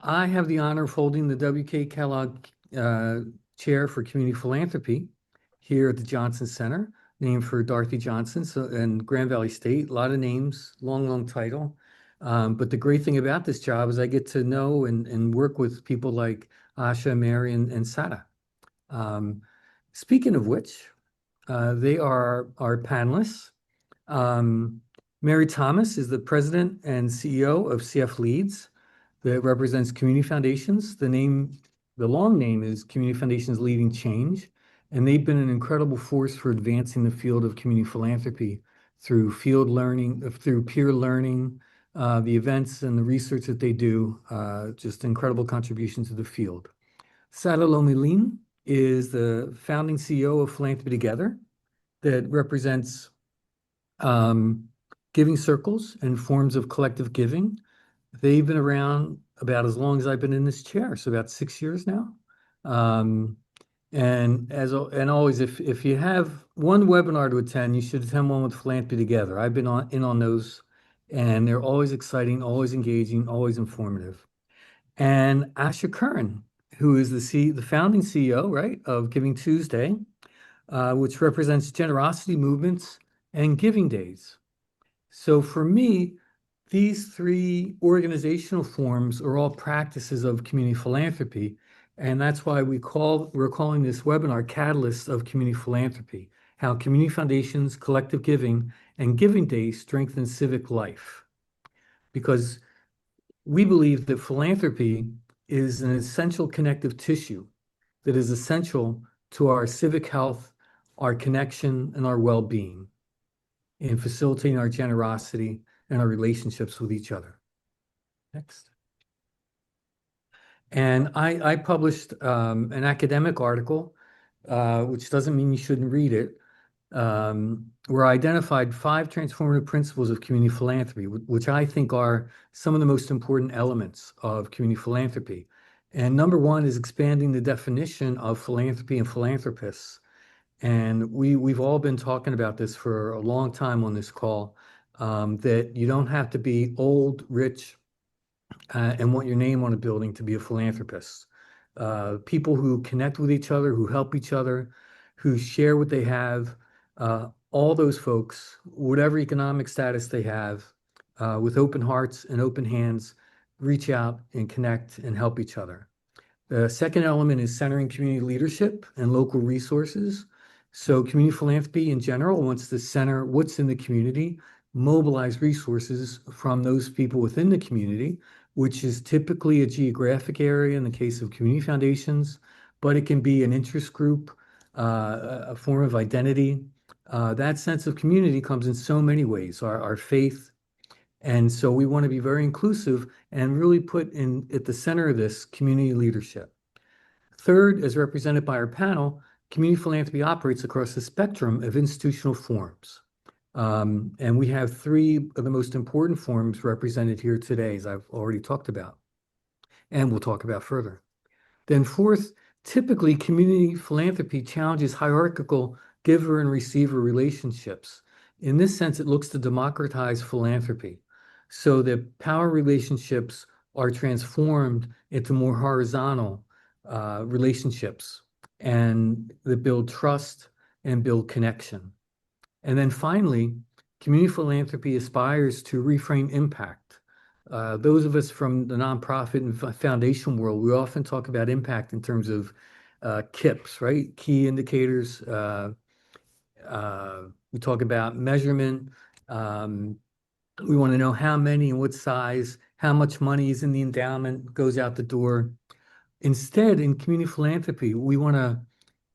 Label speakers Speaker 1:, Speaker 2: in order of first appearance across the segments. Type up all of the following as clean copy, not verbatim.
Speaker 1: I have the honor of holding the W.K. Kellogg Chair for Community Philanthropy here at the Johnson Center, named for Dorothy Johnson, in Grand Valley State. A lot of names, long title. But the great thing about this job is I get to know and work with people like Asha, Mary, and Sara. Um, Speaking of which, they are our panelists. Um, Mary Thomas is the president and CEO of CFLeads that represents community foundations. The long name is Community Foundations Leading Change, and they've been an incredible force for advancing the field of community philanthropy through field learning, through peer learning, the events and the research that they do, just incredible contribution to the field. Sara Lomelín is the founding CEO of Philanthropy Together that represents um, giving circles and forms of collective giving. They've been around about as long as I've been in this chair, so about 6 years now. Um, and always, if you have one webinar to attend, you should attend one with Philanthropy Together. I've been on those, and they're always exciting, always engaging, always informative. And Asha Curran, who is the founding CEO, right, of GivingTuesday, which represents generosity movements and giving days. So for me, these three organizational forms are all practices of community philanthropy, and that's why we're calling this webinar Catalysts of Community Philanthropy, how community foundations, collective giving, and giving days strengthen civic life. Because we believe that philanthropy is an essential connective tissue that is essential to our civic health, our connection, and our well-being in facilitating our generosity and our relationships with each other. Next. And I published an academic article, which doesn't mean you shouldn't read it, where I identified 5 transformative principles of community philanthropy, which I think are some of the most important elements of community philanthropy. And number 1 is expanding the definition of philanthropy and philanthropists. And we've all been talking about this for a long time on this call, that you don't have to be old, rich, and want your name on a building to be a philanthropist. People who connect with each other, who help each other, who share what they have, all those folks, whatever economic status they have, with open hearts and open hands, reach out and connect and help each other. The second element is centering community leadership and local resources. So community philanthropy in general wants to center what's in the community, mobilize resources from those people within the community, which is typically a geographic area in the case of community foundations, but it can be an interest group, a form of identity. That sense of community comes in so many ways, our faith. And so we want to be very inclusive and really put in at the center of this community leadership. Third, as represented by our panel, community philanthropy operates across the spectrum of institutional forms. And we have 3 of the most important forms represented here today, as I've already talked about, and we'll talk about further. Then fourth, typically community philanthropy challenges hierarchical giver and receiver relationships. In this sense, it looks to democratize philanthropy so that power relationships are transformed into more horizontal relationships and that build trust and build connection. And then finally, community philanthropy aspires to reframe impact. Those of us from the nonprofit and foundation world, we often talk about impact in terms of KIPs, right? Key indicators. We talk about measurement. We want to know how many and what size, how much money is in the endowment, goes out the door. Instead, in community philanthropy, we want to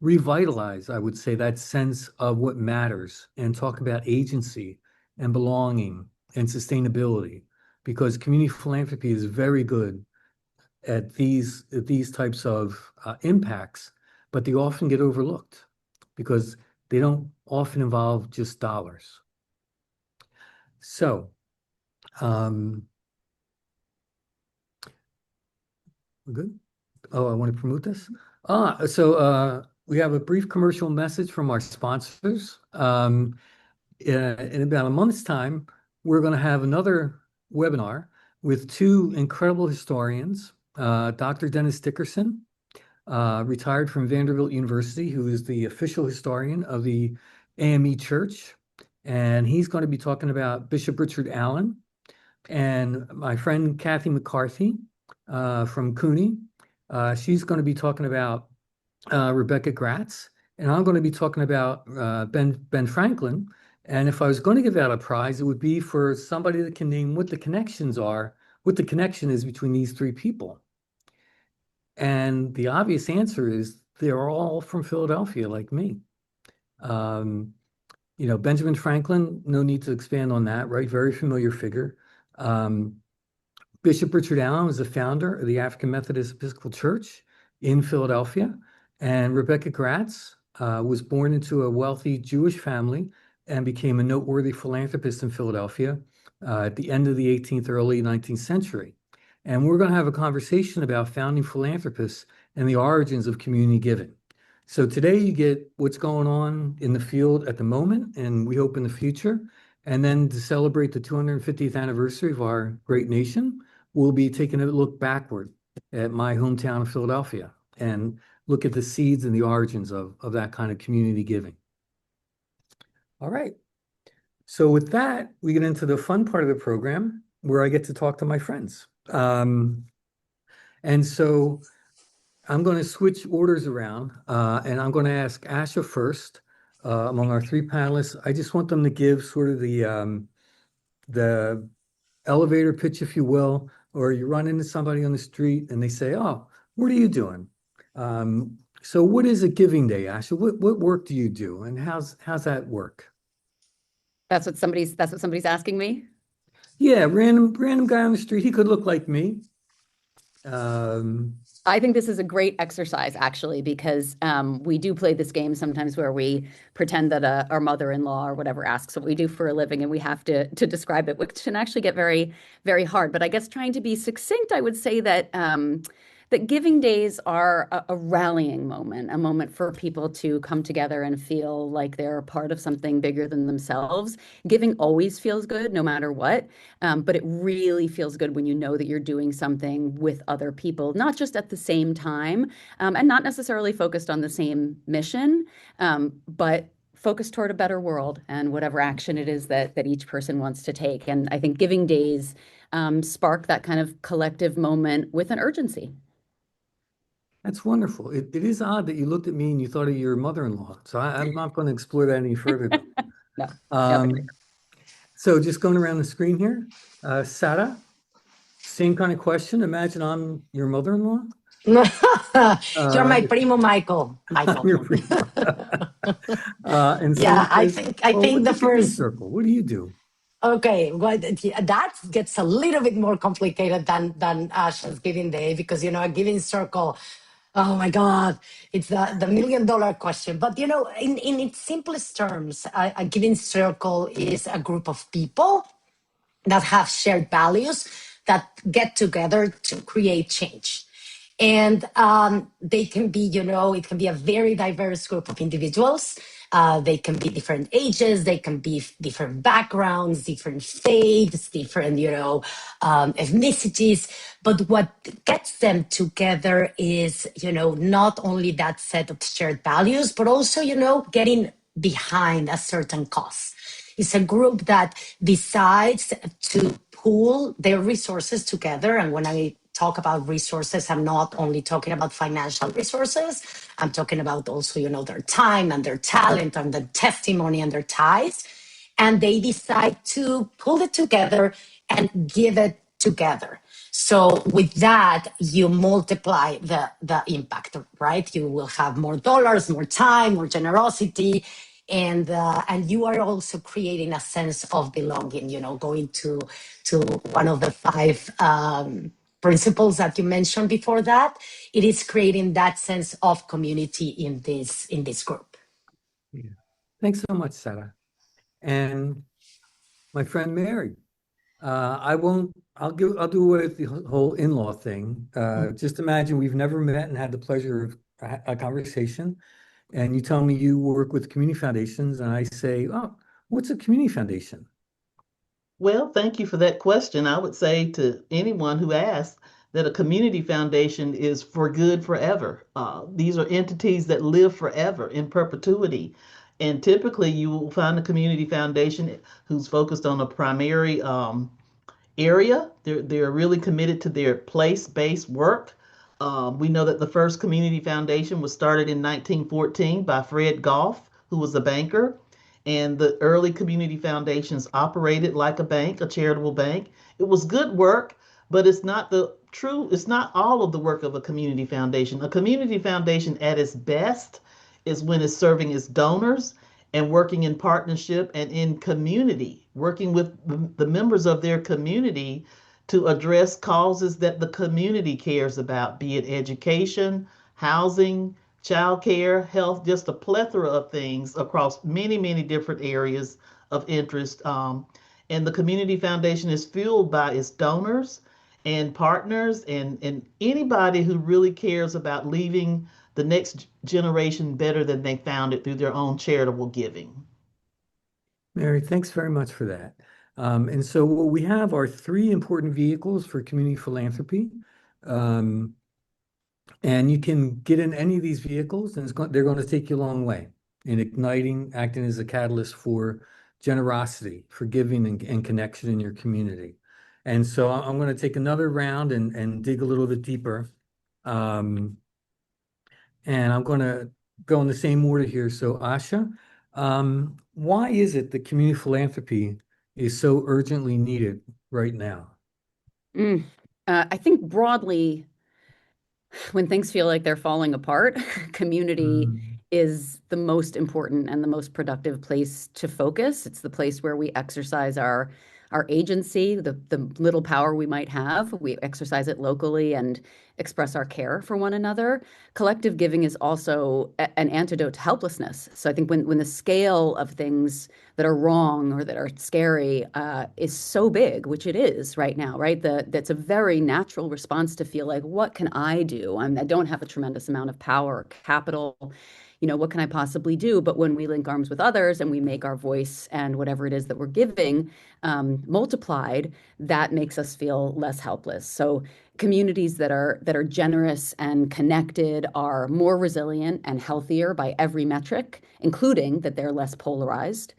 Speaker 1: revitalize, I would say, that sense of what matters and talk about agency and belonging and sustainability, because community philanthropy is very good at these types of impacts, but they often get overlooked because they don't often involve just dollars. So, we're good. Oh, I want to promote this. We have a brief commercial message from our sponsors. In about a month's time, we're going to have another webinar with 2 incredible historians, Dr. Dennis Dickerson, retired from Vanderbilt University, who is the official historian of the AME Church. And he's going to be talking about Bishop Richard Allen, and my friend Kathy McCarthy from CUNY. She's going to be talking about Rebecca Gratz, and I'm going to be talking about Ben Franklin. And if I was going to give out a prize, it would be for somebody that can name what the connections are, what the connection is between these three people. And the obvious answer is they're all from Philadelphia, like me. Benjamin Franklin, no need to expand on that, right? Very familiar figure. Bishop Richard Allen was the founder of the African Methodist Episcopal Church in Philadelphia. And Rebecca Gratz was born into a wealthy Jewish family and became a noteworthy philanthropist in Philadelphia at the end of the 18th, early 19th century. And we're going to have a conversation about founding philanthropists and the origins of community giving. So today you get what's going on in the field at the moment, and we hope in the future. And then to celebrate the 250th anniversary of our great nation, we'll be taking a look backward at my hometown of Philadelphia and look at the seeds and the origins of that kind of community giving. All right. So with that, we get into the fun part of the program where I get to talk to my friends. And so I'm going to switch orders around, and I'm going to ask Asha first among our three panelists. I just want them to give sort of the elevator pitch, if you will, or you run into somebody on the street and they say, "Oh, what are you doing?" So what is a Giving Day, Asha? What work do you do, and how's that work?
Speaker 2: That's what somebody's asking me?
Speaker 1: Yeah, random guy on the street. He could look like me.
Speaker 2: I think this is a great exercise, actually, because we do play this game sometimes where we pretend that our mother-in-law or whatever asks what we do for a living, and we have to describe it, which can actually get very, very hard. But I guess trying to be succinct, I would say that that Giving Days are a rallying moment, a moment for people to come together and feel like they're a part of something bigger than themselves. Giving always feels good, no matter what, but it really feels good when you know that you're doing something with other people, not just at the same time, and not necessarily focused on the same mission, but focused toward a better world and whatever action it is that each person wants to take. And I think Giving Days spark that kind of collective moment with an urgency.
Speaker 1: That's wonderful. It is odd that you looked at me and you thought of your mother-in-law. So I'm not going to explore that any further.
Speaker 2: No.
Speaker 1: So just going around the screen here, Sara, same kind of question. Imagine I'm your mother-in-law.
Speaker 3: You're my primo, Michael.
Speaker 1: Your primo. And
Speaker 3: yeah, I think the first
Speaker 1: circle. What do you do?
Speaker 3: Okay, well, that gets a little bit more complicated than Asha's Giving Day, because a giving circle. Oh my God, it's the $1 million question. But in its simplest terms, a giving circle is a group of people that have shared values that get together to create change. And they can be, it can be a very diverse group of individuals. They can be different ages, they can be different backgrounds, different faiths, different, ethnicities. But what gets them together is, not only that set of shared values, but also, getting behind a certain cause. It's a group that decides to pool their resources together. And when I talk about resources, I'm not only talking about financial resources. I'm talking about also, their time and their talent and their testimony and their ties. And they decide to pull it together and give it together. So with that, you multiply the impact, right? You will have more dollars, more time, more generosity. And you are also creating a sense of belonging, going to one of the 5 principles that you mentioned before that. It is creating that sense of community in this group.
Speaker 1: Yeah. Thanks so much, Sara. And my friend Mary, I'll do away with the whole in-law thing. Just imagine we've never met and had the pleasure of a conversation. And you tell me you work with community foundations, and I say, "Oh, what's a community foundation?"
Speaker 4: Well, thank you for that question. I would say to anyone who asks that a community foundation is for good forever. These are entities that live forever in perpetuity. And typically, you will find a community foundation who's focused on a primary area. They're really committed to their place-based work. We know that the first community foundation was started in 1914 by Fred Goff, who was a banker. And the early community foundations operated like a bank, a charitable bank. It was good work, but it's not all of the work of a community foundation. A community foundation at its best is when it's serving its donors and working in partnership and in community, working with the members of their community to address causes that the community cares about, be it education, housing, childcare, health, just a plethora of things across many, many different areas of interest. And the Community Foundation is fueled by its donors and partners and anybody who really cares about leaving the next generation better than they found it through their own charitable giving.
Speaker 1: Mary, thanks very much for that. And so what we have are three important vehicles for community philanthropy. And you can get in any of these vehicles, and they're going to take you a long way in igniting, acting as a catalyst for generosity, for giving and connection in your community. And so I'm going to take another round and dig a little bit deeper. And I'm going to go in the same order here. So Asha, why is it that community philanthropy is so urgently needed right now?
Speaker 2: I think broadly, when things feel like they're falling apart, community is the most important and the most productive place to focus. It's the place where we exercise our agency, the little power we might have. We exercise it locally and express our care for one another. Collective giving is also an antidote to helplessness. So I think when the scale of things that are wrong or that are scary is so big, which it is right now, right? That's a very natural response to feel like, what can I do? I don't have a tremendous amount of power or capital. What can I possibly do? But when we link arms with others and we make our voice and whatever it is that we're giving multiplied, that makes us feel less helpless. So communities that are generous and connected are more resilient and healthier by every metric, including that they're less polarized.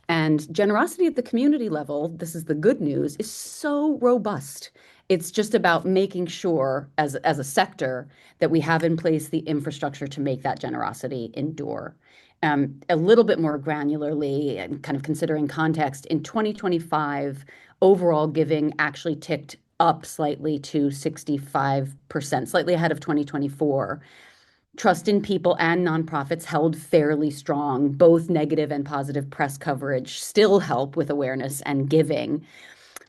Speaker 2: And generosity at the community level, this is the good news, is so robust. It's just about making sure as a sector that we have in place the infrastructure to make that generosity endure. A little bit more granularly and kind of considering context, in 2025, overall giving actually ticked up slightly to 65%, slightly ahead of 2024. Trust in people and nonprofits held fairly strong. Both negative and positive press coverage still help with awareness and giving.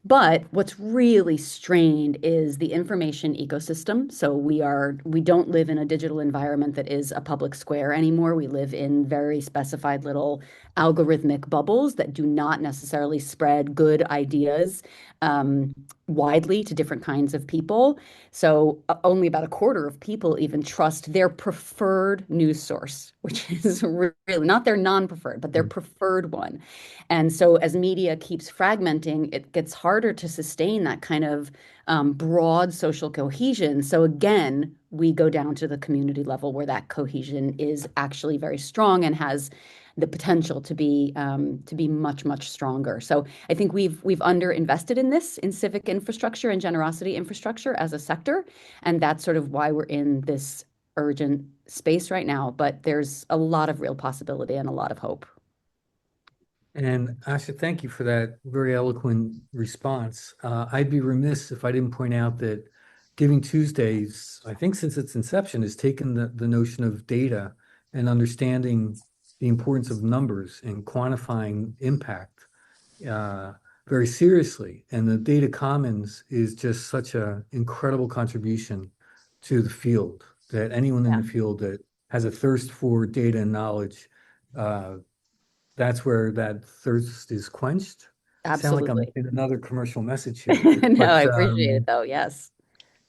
Speaker 2: But what's really strained is the information ecosystem. So we don't live in a digital environment that is a public square anymore. We live in very specified little algorithmic bubbles that do not necessarily spread good ideas widely to different kinds of people. So only about a quarter of people even trust their preferred news source, which is really not their non-preferred, but their preferred one. And so as media keeps fragmenting, it gets harder to sustain that kind of broad social cohesion. So again, we go down to the community level where that cohesion is actually very strong and has the potential to be much, much stronger. So I think we've underinvested in this, in civic infrastructure and generosity infrastructure as a sector. And that's sort of why we're in this urgent space right now. But there's a lot of real possibility and a lot of hope.
Speaker 1: And Asha, thank you for that very eloquent response. I'd be remiss if I didn't point out that Giving Tuesdays, I think since its inception, has taken the notion of data and understanding the importance of numbers and quantifying impact very seriously. And the data commons is just such an incredible contribution to the field that anyone in the field that has a thirst for data and knowledge, that's where that thirst is quenched.
Speaker 2: Absolutely.
Speaker 1: Sound like I'm making another commercial message here.
Speaker 2: No,
Speaker 1: But,
Speaker 2: I appreciate it though. Yes.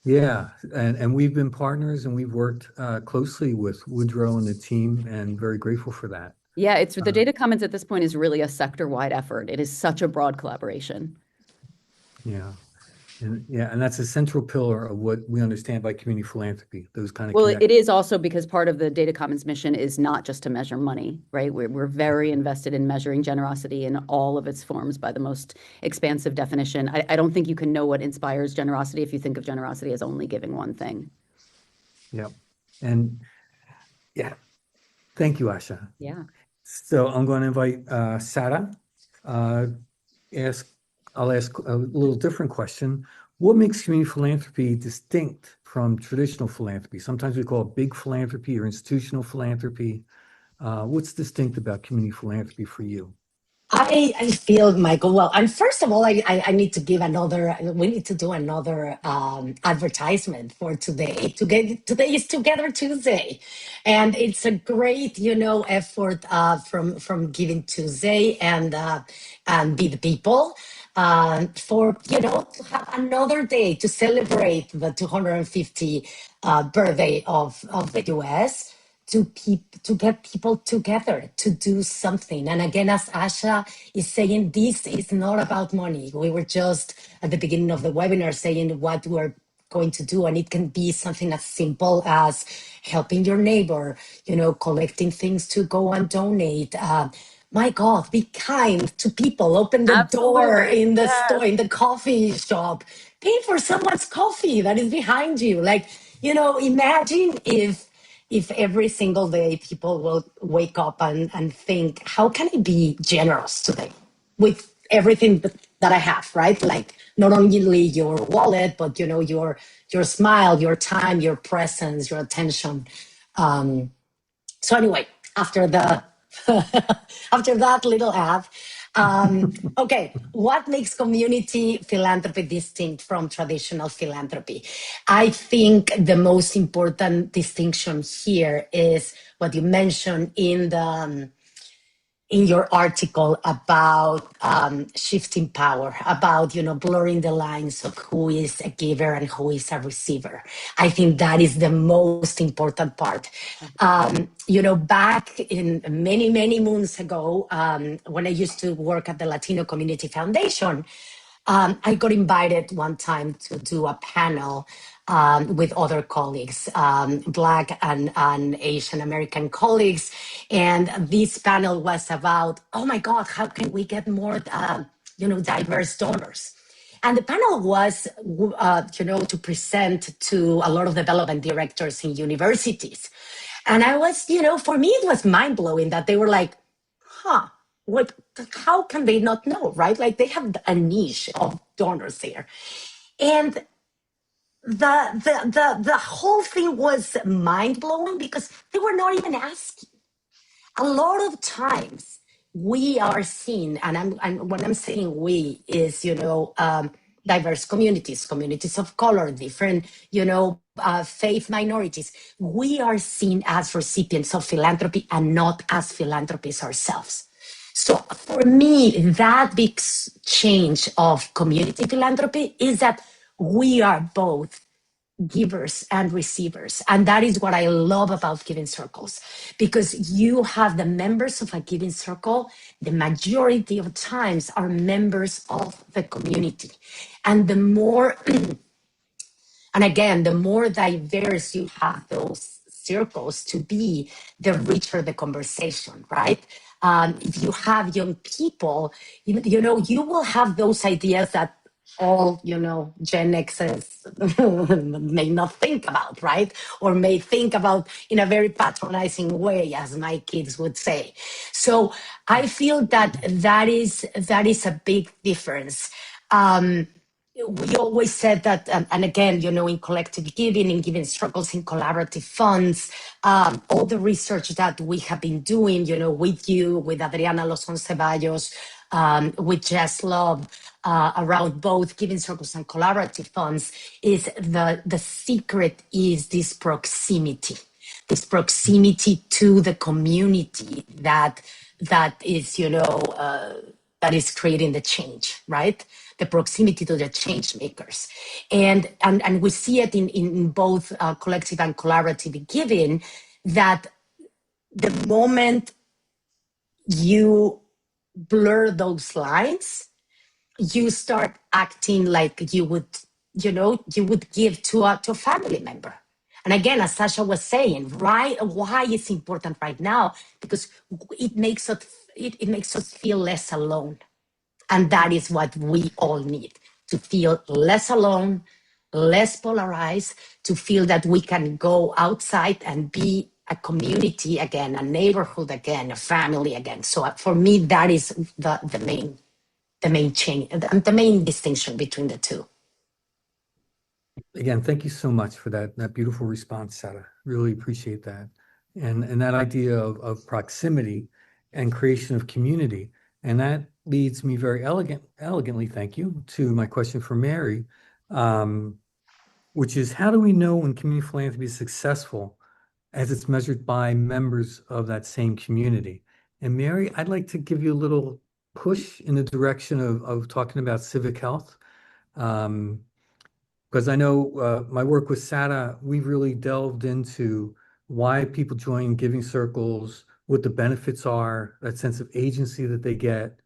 Speaker 1: yeah, and we've been partners and we've worked closely with Woodrow and the team, and very grateful for that.
Speaker 2: Yeah, it's the data commons at this point is really a sector-wide effort. It is such a broad collaboration.
Speaker 1: Yeah. And that's a central pillar of what we understand by community philanthropy, those kind of
Speaker 2: Well,
Speaker 1: connections.
Speaker 2: it is also because part of the Data Commons mission is not just to measure money, right? We're very invested in measuring generosity in all of its forms by the most expansive definition. I don't think you can know what inspires generosity if you think of generosity as only giving one thing.
Speaker 1: Yeah. And yeah, thank you, Asha.
Speaker 2: Yeah.
Speaker 1: So I'm going to invite Sara. I'll ask a little different question. What makes community philanthropy distinct from traditional philanthropy? Sometimes we call it big philanthropy or institutional philanthropy. What's distinct about community philanthropy for you?
Speaker 3: I feel, Michael, well, and first of all, I need to give we need to do another advertisement for today. Today is Together Tuesday. And it's a great, effort from Giving Tuesday and Be the People for, to have another day to celebrate the 250 birthday of the US. To get people together to do something. And again, as Asha is saying, this is not about money. We were just at the beginning of the webinar saying what we're going to do, and it can be something as simple as helping your neighbor, collecting things to go and donate. My God, be kind to people. Open the door in the store, in the coffee shop. Pay for someone's coffee that is behind you. Like, imagine if every single day people will wake up and think, how can I be generous today with everything that I have, right? Like not only your wallet, but your smile, your time, your presence, your attention. So anyway, after after that little ad, okay, what makes community philanthropy distinct from traditional philanthropy? I think the most important distinction here is what you mentioned in your article about shifting power, about blurring the lines of who is a giver and who is a receiver. I think that is the most important part. Back in many moons ago, when I used to work at the Latino Community Foundation, I got invited one time to do a panel with other colleagues, Black and Asian American colleagues. And this panel was about, oh my God, how can we get more, diverse donors? And the panel was, to present to a lot of development directors in universities. And I was, for me, it was mind blowing that they were like, what, how can they not know, right? Like they have a niche of donors there. And the whole thing was mind blowing because they were not even asking. A lot of times we are seen, and when I'm saying we is, diverse communities of color, different, faith minorities. We are seen as recipients of philanthropy and not as philanthropists ourselves. So for me, that big change of community philanthropy is that we are both givers and receivers. And that is what I love about Giving Circles, because you have the members of a Giving Circle, the majority of times are members of the community. And the more, and again, the more diverse you have those circles to be, the richer the conversation, right? If you have young people, you will have those ideas that all, Gen Xers may not think about, right? Or may think about in a very patronizing way, as my kids would say. So I feel that is a big difference. We always said that, and again, in collective giving, in Giving Circles, in collaborative funds, all the research that we have been doing, with you, with Adriana Lozon Ceballos, with Jess Love, around both Giving Circles and collaborative funds, is the secret is this proximity to the community that is, that is creating the change, right? The proximity to the change makers. And we see it in both collective and collaborative giving, that the moment you blur those lines, you start acting like you would you would give to a family member. And again, as Sasha was saying, right, why it's important right now, because it makes us feel less alone. And that is what we all need, to feel less alone, less polarized, to feel that we can go outside and be a community again, a neighborhood again, a family again. So for me, that is the main change, the main distinction between the two.
Speaker 1: Again, thank you so much for that beautiful response, Sara. Really appreciate that. And that idea of proximity and creation of community. And that leads me very elegantly, thank you, to my question for Mary, which is, how do we know when community philanthropy is successful as it's measured by members of that same community? And Mary, I'd like to give you a little push in the direction of talking about civic health. Because I know my work with Sara, we've really delved into why people join giving circles, what the benefits are, that sense of agency that they get.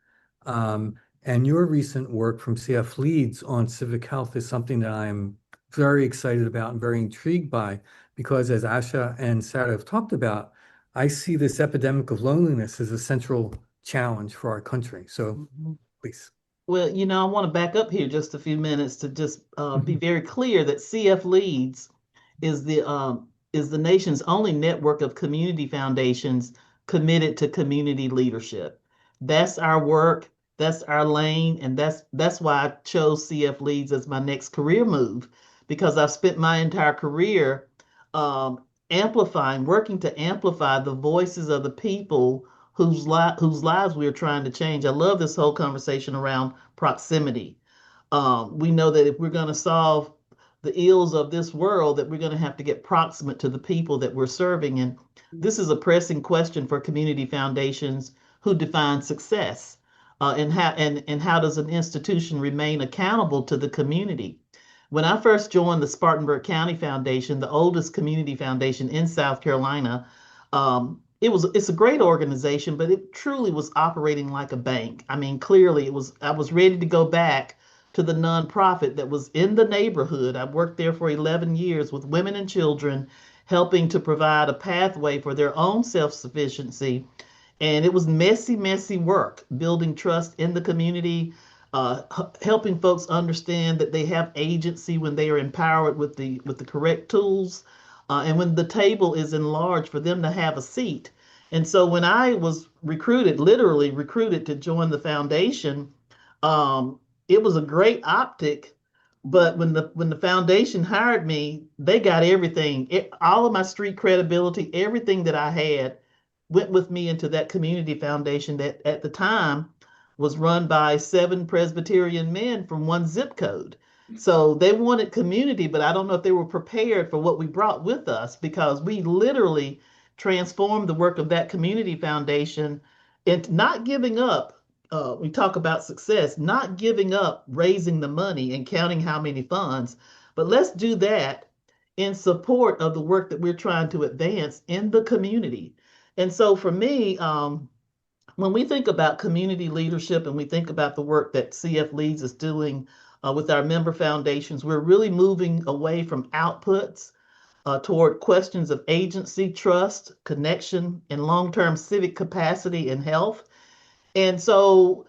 Speaker 1: And your recent work from CFLeads on civic health is something that I'm very excited about and very intrigued by, because as Asha and Sara have talked about, I see this epidemic of loneliness as a central challenge for our country. So please.
Speaker 4: Well, I want to back up here just a few minutes to just be very clear that CFLeads is the nation's only network of community foundations committed to community leadership. That's our work, that's our lane, and that's why I chose CFLeads as my next career move, because I've spent my entire career working to amplify the voices of the people whose lives we're trying to change. I love this whole conversation around proximity. We know that if we're going to solve the ills of this world, that we're going to have to get proximate to the people that we're serving. And this is a pressing question for community foundations who define success, and how does an institution remain accountable to the community? When I first joined the Spartanburg County Foundation, the oldest community foundation in South Carolina, it's a great organization, but it truly was operating like a bank. I mean, clearly I was ready to go back to the nonprofit that was in the neighborhood. I worked there for 11 years with women and children, helping to provide a pathway for their own self-sufficiency. And it was messy, messy work, building trust in the community, helping folks understand that they have agency when they are empowered with the correct tools, and when the table is enlarged for them to have a seat. And so when I was literally recruited to join the foundation, it was a great optic. But when the foundation hired me, they got everything, all of my street credibility, everything that I had went with me into that community foundation that at the time was run by 7 Presbyterian men from one zip code. So they wanted community, but I don't know if they were prepared for what we brought with us, because we literally transformed the work of that community foundation and not giving up. We talk about success, not giving up raising the money and counting how many funds, but let's do that in support of the work that we're trying to advance in the community. And so for me, when we think about community leadership and we think about the work that CFLeads is doing with our member foundations, we're really moving away from outputs toward questions of agency, trust, connection, and long-term civic capacity and health. And so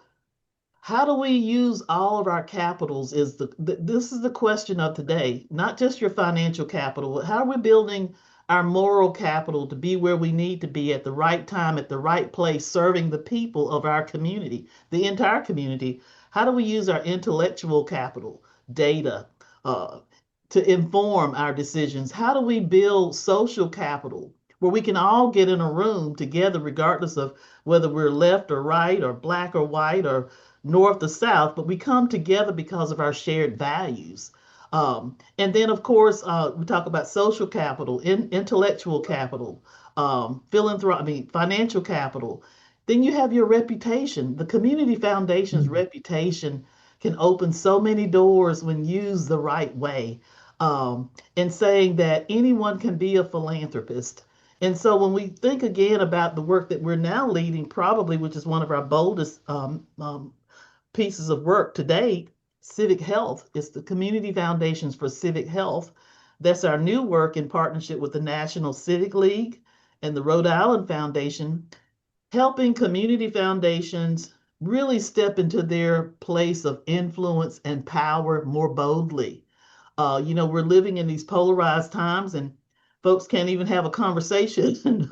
Speaker 4: how do we use all of our capitals this is the question of today, not just your financial capital, but how are we building our moral capital to be where we need to be at the right time, at the right place, serving the people of our community, the entire community. How do we use our intellectual capital, data, to inform our decisions? How do we build social capital where we can all get in a room together, regardless of whether we're left or right or black or white or north or south, but we come together because of our shared values. And then, of course, we talk about social capital, intellectual capital, philanthropy, financial capital. Then you have your reputation. The community foundation's reputation can open so many doors when used the right way, and saying that anyone can be a philanthropist. And so when we think again about the work that we're now leading, probably, which is one of our boldest pieces of work to date, civic health. It's the Community Foundations for Civic Health. That's our new work in partnership with the National Civic League and the Rhode Island Foundation, helping community foundations really step into their place of influence and power more boldly. We're living in these polarized times, and folks can't even have a conversation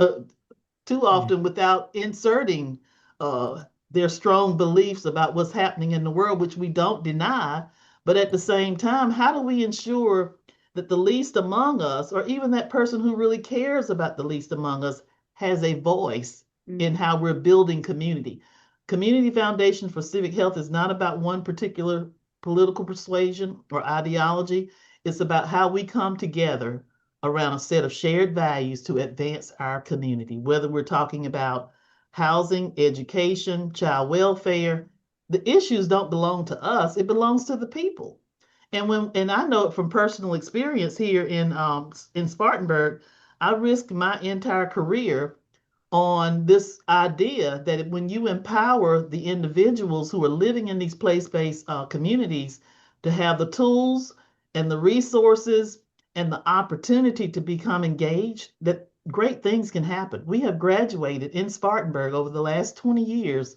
Speaker 4: too often without inserting uh, their strong beliefs about what's happening in the world, which we don't deny. But at the same time, how do we ensure that the least among us, or even that person who really cares about the least among us, has a voice in how we're building community? Community Foundation for Civic Health is not about one particular political persuasion or ideology. It's about how we come together around a set of shared values to advance our community, whether we're talking about housing, education, child welfare. The issues don't belong to us, it belongs to the people. And I know it from personal experience here in Spartanburg. I risked my entire career on this idea that when you empower the individuals who are living in these place-based communities to have the tools and the resources and the opportunity to become engaged, that great things can happen. We have graduated in Spartanburg over the last 20 years,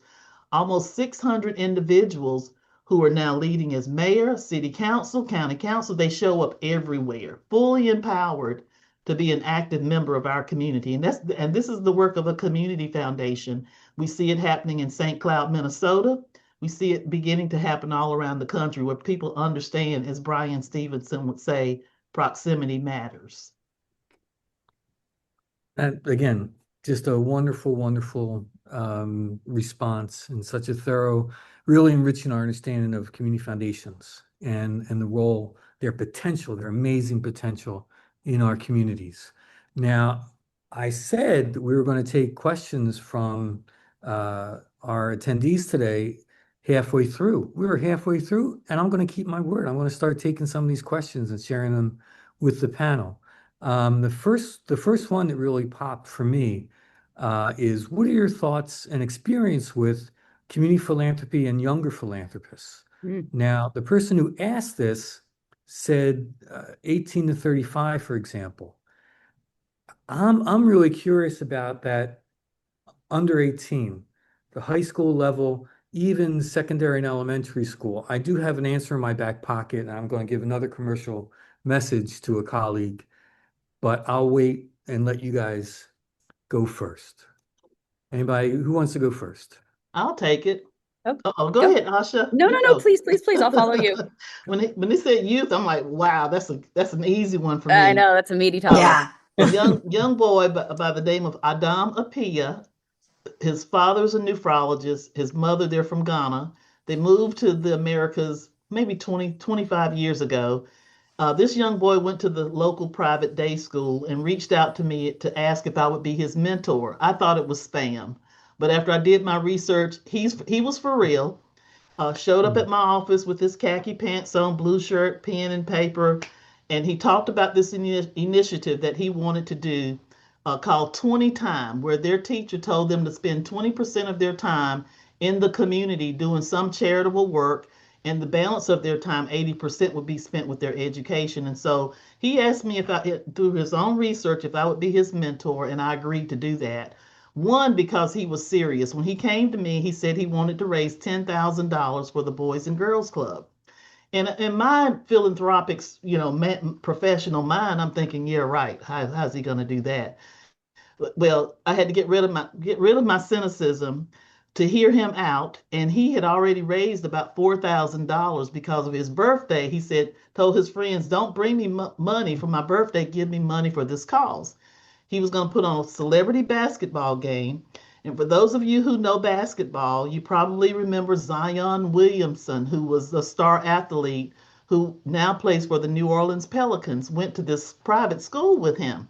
Speaker 4: almost 600 individuals who are now leading as mayor, city council, county council. They show up everywhere, fully empowered to be an active member of our community. And this is the work of a community foundation. We see it happening in St. Cloud, Minnesota. We see it beginning to happen all around the country where people understand, as Brian Stevenson would say, proximity matters.
Speaker 1: And again, just a wonderful, wonderful response, and such a thorough, really enriching our understanding of community foundations and the role, their potential, their amazing potential in our communities. Now, I said we were going to take questions from our attendees today halfway through. We were halfway through, and I'm going to keep my word. I'm going to start taking some of these questions and sharing them with the panel. The first one that really popped for me is, what are your thoughts and experience with community philanthropy and younger philanthropists? Now, the person who asked this said 18 to 35, for example. I'm really curious about that under 18, the high school level, even secondary and elementary school. I do have an answer in my back pocket, and I'm going to give another commercial message to a colleague, but I'll wait and let you guys go first. Anybody who wants to go first?
Speaker 4: I'll take it.
Speaker 2: Oh,
Speaker 4: Go ahead, Asha.
Speaker 2: No,
Speaker 4: You
Speaker 2: no, no,
Speaker 4: go.
Speaker 2: please, please, please. I'll follow you.
Speaker 4: When they said youth, I'm like, wow, that's an easy one for me.
Speaker 2: I know that's a meaty topic.
Speaker 3: Yeah.
Speaker 4: A young boy by the name of Adam Apia. His father's a nephrologist. His mother, they're from Ghana. They moved to the Americas maybe 25 years ago. This young boy went to the local private day school and reached out to me to ask if I would be his mentor. I thought it was spam, but after I did my research, he was for real. Showed up at my office with his khaki pants on, blue shirt, pen and paper, and he talked about this initiative that he wanted to do called 20 Time, where their teacher told them to spend 20% of their time in the community doing some charitable work, and the balance of their time, 80%, would be spent with their education. And so he asked me if through his own research, if I would be his mentor, and I agreed to do that. One, because he was serious. When he came to me, he said he wanted to raise $10,000 for the Boys and Girls Club. And in my philanthropic, professional mind, I'm thinking, yeah, right. How's he going to do that? Well, I had to get rid of my cynicism to hear him out, and he had already raised about $4,000 because of his birthday. He told his friends, "Don't bring me money for my birthday. Give me money for this cause." He was going to put on a celebrity basketball game. And for those of you who know basketball, you probably remember Zion Williamson, who was a star athlete who now plays for the New Orleans Pelicans, went to this private school with him.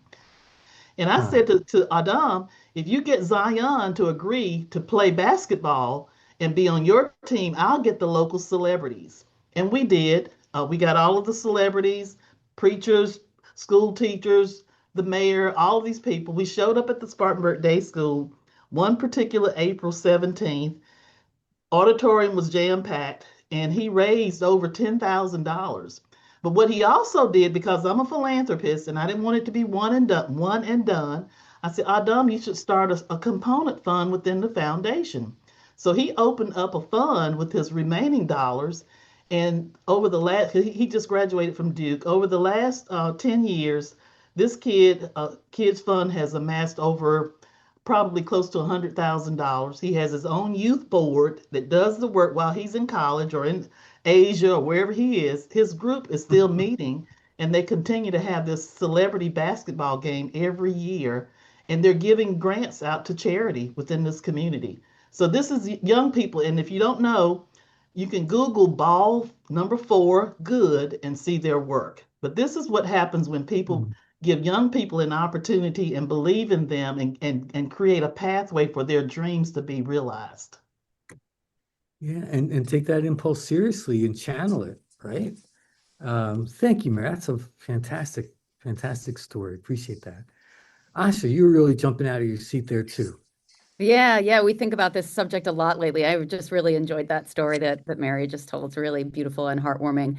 Speaker 4: And I said to Adam, if you get Zion to agree to play basketball and be on your team, I'll get the local celebrities. And we did. We got all of the celebrities, preachers, school teachers, the mayor, all of these people. We showed up at the Spartanburg Day School one particular April 17th. Auditorium was jam-packed. and he raised over $10,000. But what he also did, because I'm a philanthropist and I didn't want it to be one and done, I said, Adam, you should start a component fund within the foundation. So he opened up a fund with his remaining dollars. And over the last, he just graduated from Duke. Over the last 10 years, this kid's fund has amassed over probably close to $100,000. He has his own youth board that does the work while he's in college or in Asia or wherever he is. His group is still meeting, and they continue to have this celebrity basketball game every year, and they're giving grants out to charity within this community. So this is young people, and if you don't know, you can Google ball number 4 good and see their work. But this is what happens when people give young people an opportunity and believe in them and create a pathway for their dreams to be realized.
Speaker 1: Yeah, and take that impulse seriously and channel it, right? Thank you, Mary. That's a fantastic, fantastic story. Appreciate that. Asha, you were really jumping out of your seat there too.
Speaker 2: Yeah, we think about this subject a lot lately. I just really enjoyed that story that Mary just told. It's really beautiful and heartwarming.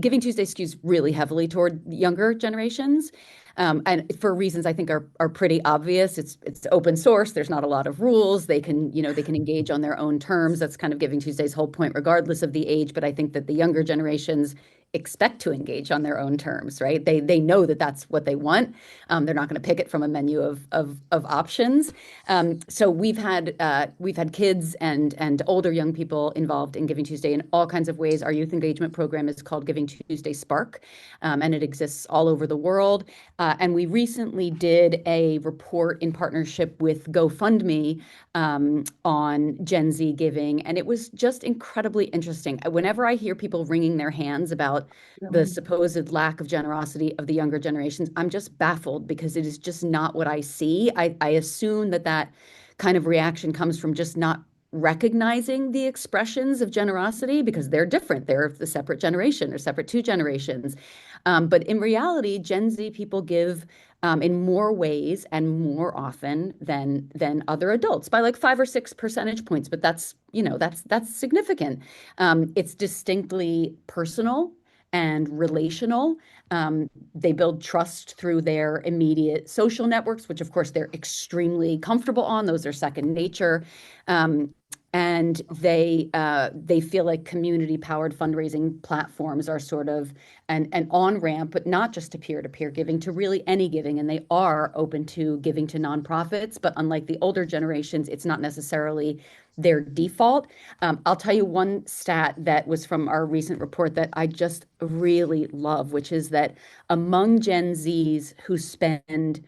Speaker 2: Giving Tuesday skews really heavily toward younger generations, and for reasons I think are pretty obvious. It's open source. There's not a lot of rules. They can engage on their own terms. That's kind of Giving Tuesday's whole point, regardless of the age. But I think that the younger generations expect to engage on their own terms, right? They know that that's what they want. They're not going to pick it from a menu of options. So we've had kids and older young people involved in Giving Tuesday in all kinds of ways. Our youth engagement program is called Giving Tuesday Spark, and it exists all over the world. And we recently did a report in partnership with GoFundMe on Gen Z giving, and it was just incredibly interesting. Whenever I hear people wringing their hands about the supposed lack of generosity of the younger generations, I'm just baffled because it is just not what I see. I assume that kind of reaction comes from just not recognizing the expressions of generosity because they're different. They're the separate generation or separate 2 generations. But in reality, Gen Z people give in more ways and more often than other adults by like 5 or 6 percentage points. But that's significant. It's distinctly personal and relational. They build trust through their immediate social networks, which of course they're extremely comfortable on. Those are second nature. And they feel like community-powered fundraising platforms are sort of an on-ramp, but not just to peer-to-peer giving, to really any giving. And they are open to giving to nonprofits, but unlike the older generations, it's not necessarily their default. I'll tell you one stat that was from our recent report that I just really love, which is that among Gen Zs who spend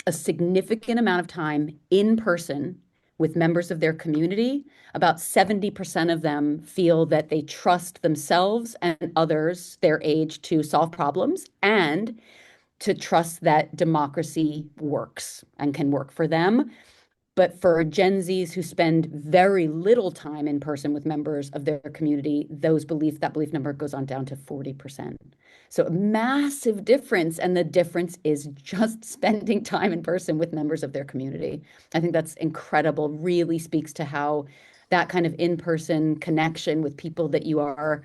Speaker 2: a significant amount of time in person with members of their community, about 70% of them feel that they trust themselves and others their age to solve problems and to trust that democracy works and can work for them. But for Gen Zs who spend very little time in person with members of their community, that belief number goes on down to 40%. So a massive difference, and the difference is just spending time in person with members of their community. I think that's incredible, really speaks to how that kind of in-person connection with people that you are,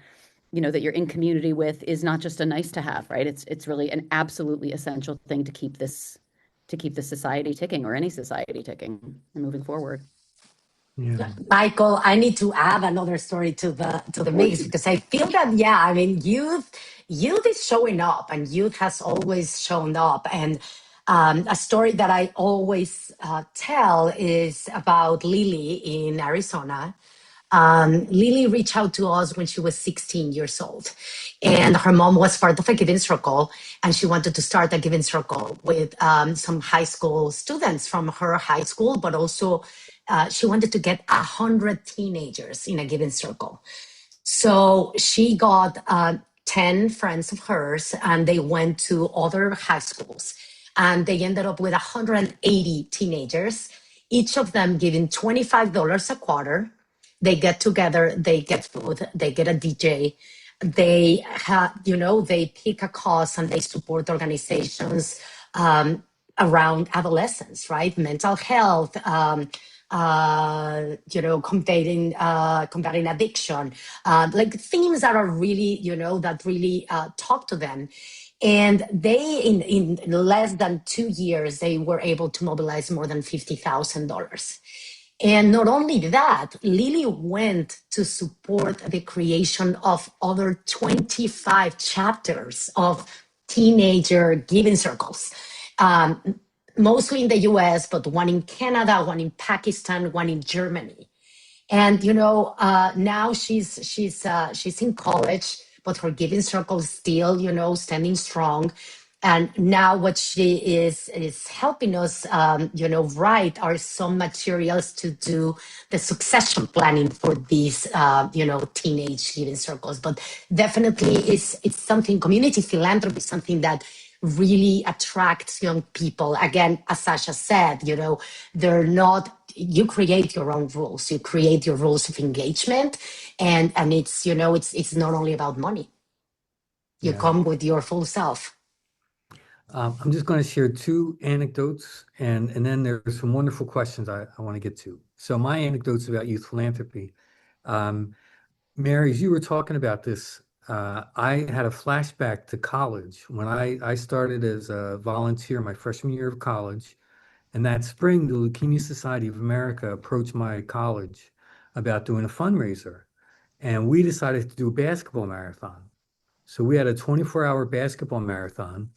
Speaker 2: that you're in community with is not just a nice to have, right? It's really an absolutely essential thing to keep this society ticking, or any society ticking and moving forward.
Speaker 1: Yeah.
Speaker 3: Michael, I need to add another story to the mix because I feel that youth is showing up, and youth has always shown up. And a story that I always tell is about Lily in Arizona. Lily reached out to us when she was 16 years old, and her mom was part of a giving circle, and she wanted to start a giving circle with some high school students from her high school, but also she wanted to get 100 teenagers in a giving circle. So she got 10 friends of hers, and they went to other high schools, and they ended up with 180 teenagers, each of them giving $25 a quarter. They get together, they get food, they get a DJ, they have, they pick a cause, and they support organizations around adolescence, right? Mental health, combating addiction, like themes that are really, that really talk to them. And they, in less than 2 years, they were able to mobilize more than $50,000. And not only that, Lily went to support the creation of other 25 chapters of teenager giving circles, mostly in the US, but one in Canada, one in Pakistan, one in Germany. And now she's in college, but her giving circle is still standing strong. And now what she is helping us write are some materials to do the succession planning for these teenage giving circles. But definitely it's something, community philanthropy is something that really attracts young people. Again, as Sasha said, they're not, you create your own rules, you create your rules of engagement, and it's it's not only about money. You come with your full self.
Speaker 1: I'm just going to share 2 anecdotes, and then there's some wonderful questions I want to get to. So my anecdotes about youth philanthropy. Mary, as you were talking about this, I had a flashback to college when I started as a volunteer my freshman year of college. And that spring, the Leukemia Society of America approached my college about doing a fundraiser. And we decided to do a basketball marathon. So we had a 24-hour basketball marathon.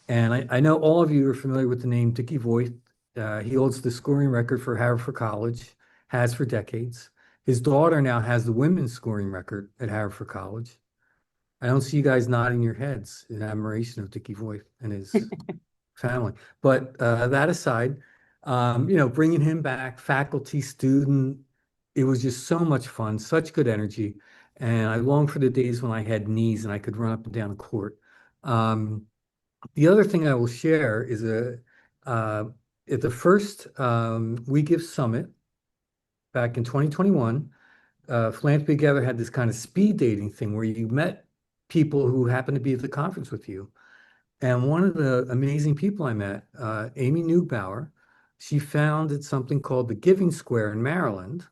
Speaker 1: And I know all of you are familiar with the name Dickie Voigt. He holds the scoring record for Haverford College, has for decades. His daughter now has the women's scoring record at Haverford College. I don't see you guys nodding your heads in admiration of Dickie Voigt and his family. But that aside, bringing him back, faculty, student, it was just so much fun, such good energy. And I long for the days when I had knees and I could run up and down the court. The other thing I will share is at the first We Give Summit back in 2021, Philanthropy Together had this kind of speed dating thing where you met people who happened to be at the conference with you. And one of the amazing people I met, Amy Neubauer, she founded something called the Giving Square in Maryland,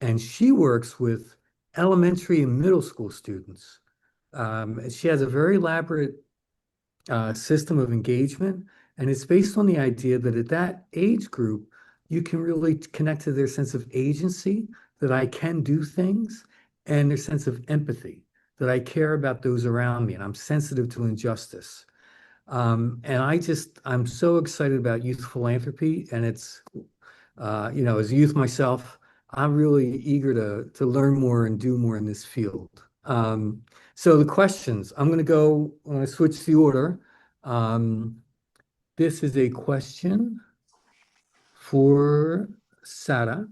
Speaker 1: and she works with elementary and middle school students. And she has a very elaborate system of engagement, and it's based on the idea that at that age group, you can really connect to their sense of agency, that I can do things, and their sense of empathy, that I care about those around me, and I'm sensitive to injustice. And I'm so excited about youth philanthropy, and it's, as a youth myself, I'm really eager to learn more and do more in this field. So the questions, I'm going to switch the order. This is a question for Sara.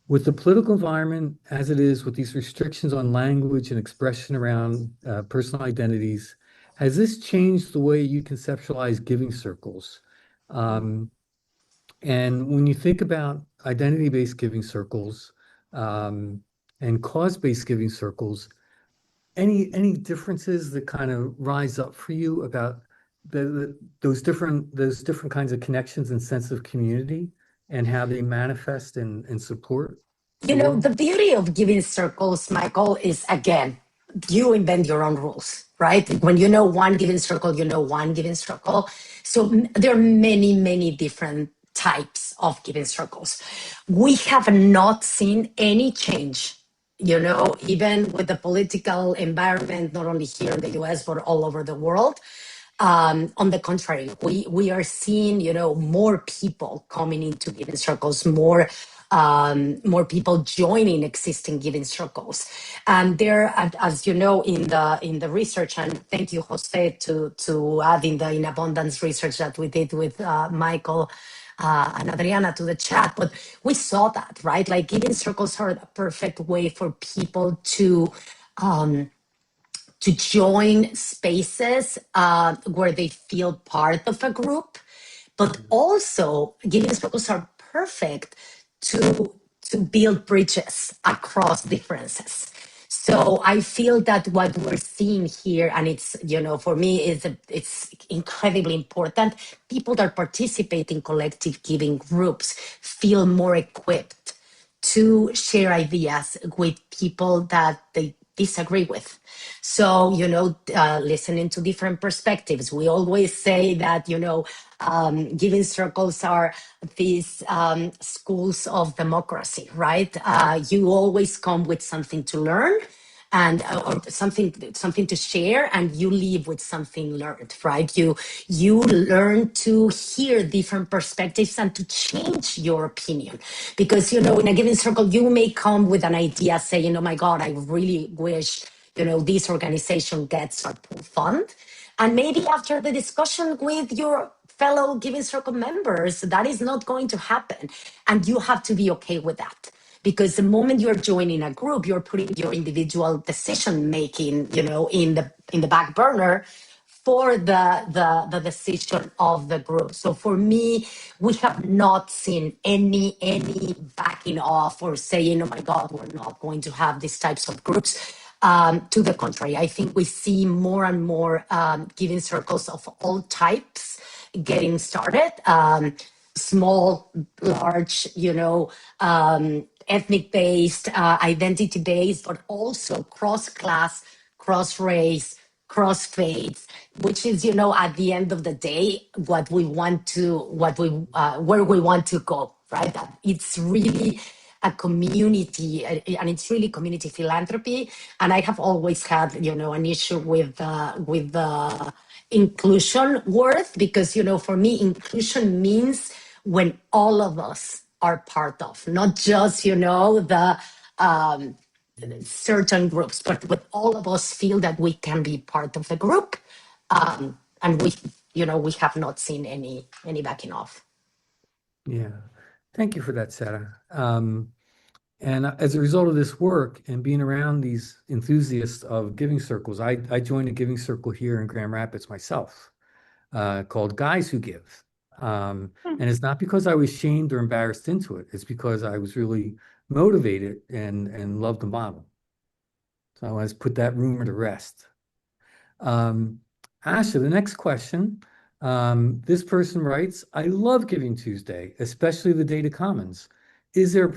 Speaker 1: With the political environment as it is, with these restrictions on language and expression around personal identities, has this changed the way you conceptualize giving circles? And when you think about identity-based giving circles and cause-based giving circles, any differences that kind of rise up for you about those different kinds of connections and sense of community and how they manifest and support?
Speaker 3: The beauty of giving circles, Michael, is, again, you invent your own rules, right? When you know one giving circle, you know one giving circle. So there are many, many different types of giving circles. We have not seen any change, even with the political environment, not only here in the US, but all over the world. On the contrary, we are seeing, more people coming into giving circles, more people joining existing giving circles. And there, as you know, in the research, and thank you, Jose, to add in abundance research that we did with Michael and Adriana to the chat, but we saw that, right? Like, giving circles are a perfect way for people to join spaces where they feel part of a group, but also giving circles are perfect to build bridges across differences. So I feel that what we're seeing here, and it's, for me, it's incredibly important. People that participate in collective giving groups feel more equipped to share ideas with people that they disagree with. So, listening to different perspectives. We always say that, giving circles are these schools of democracy, right? You always come with something to learn and or something to share, and you leave with something learned, right? You learn to hear different perspectives and to change your opinion, because in a given circle you may come with an idea saying, oh my god, I really wish this organization gets a pool fund, and maybe after the discussion with your fellow giving circle members, that is not going to happen, and you have to be okay with that. Because the moment you're joining a group, you're putting your individual decision making, in the back burner for the decision of the group. So for me, we have not seen any backing off or saying, oh my God, we're not going to have these types of groups. To the contrary, I think we see more and more giving circles of all types getting started. Small, large, ethnic based, identity based, but also cross class, cross race, cross faiths, which is, at the end of the day, where we want to go, right? That it's really a community, and it's really community philanthropy. And I have always had, an issue with the inclusion word, because, for me, inclusion means when all of us are part of, not just, the certain groups, but with all of us feel that we can be part of the group. And we have not seen any backing off.
Speaker 1: Yeah. Thank you for that, Sara. And as a result of this work and being around these enthusiasts of giving circles, I joined a giving circle here in Grand Rapids myself, called Guys Who Give. And it's not because I was shamed or embarrassed into it. It's because I was really motivated and loved the model. So I want to put that rumor to rest. Asha, the next question. This person writes, I love Giving Tuesday, especially the data commons. Is there a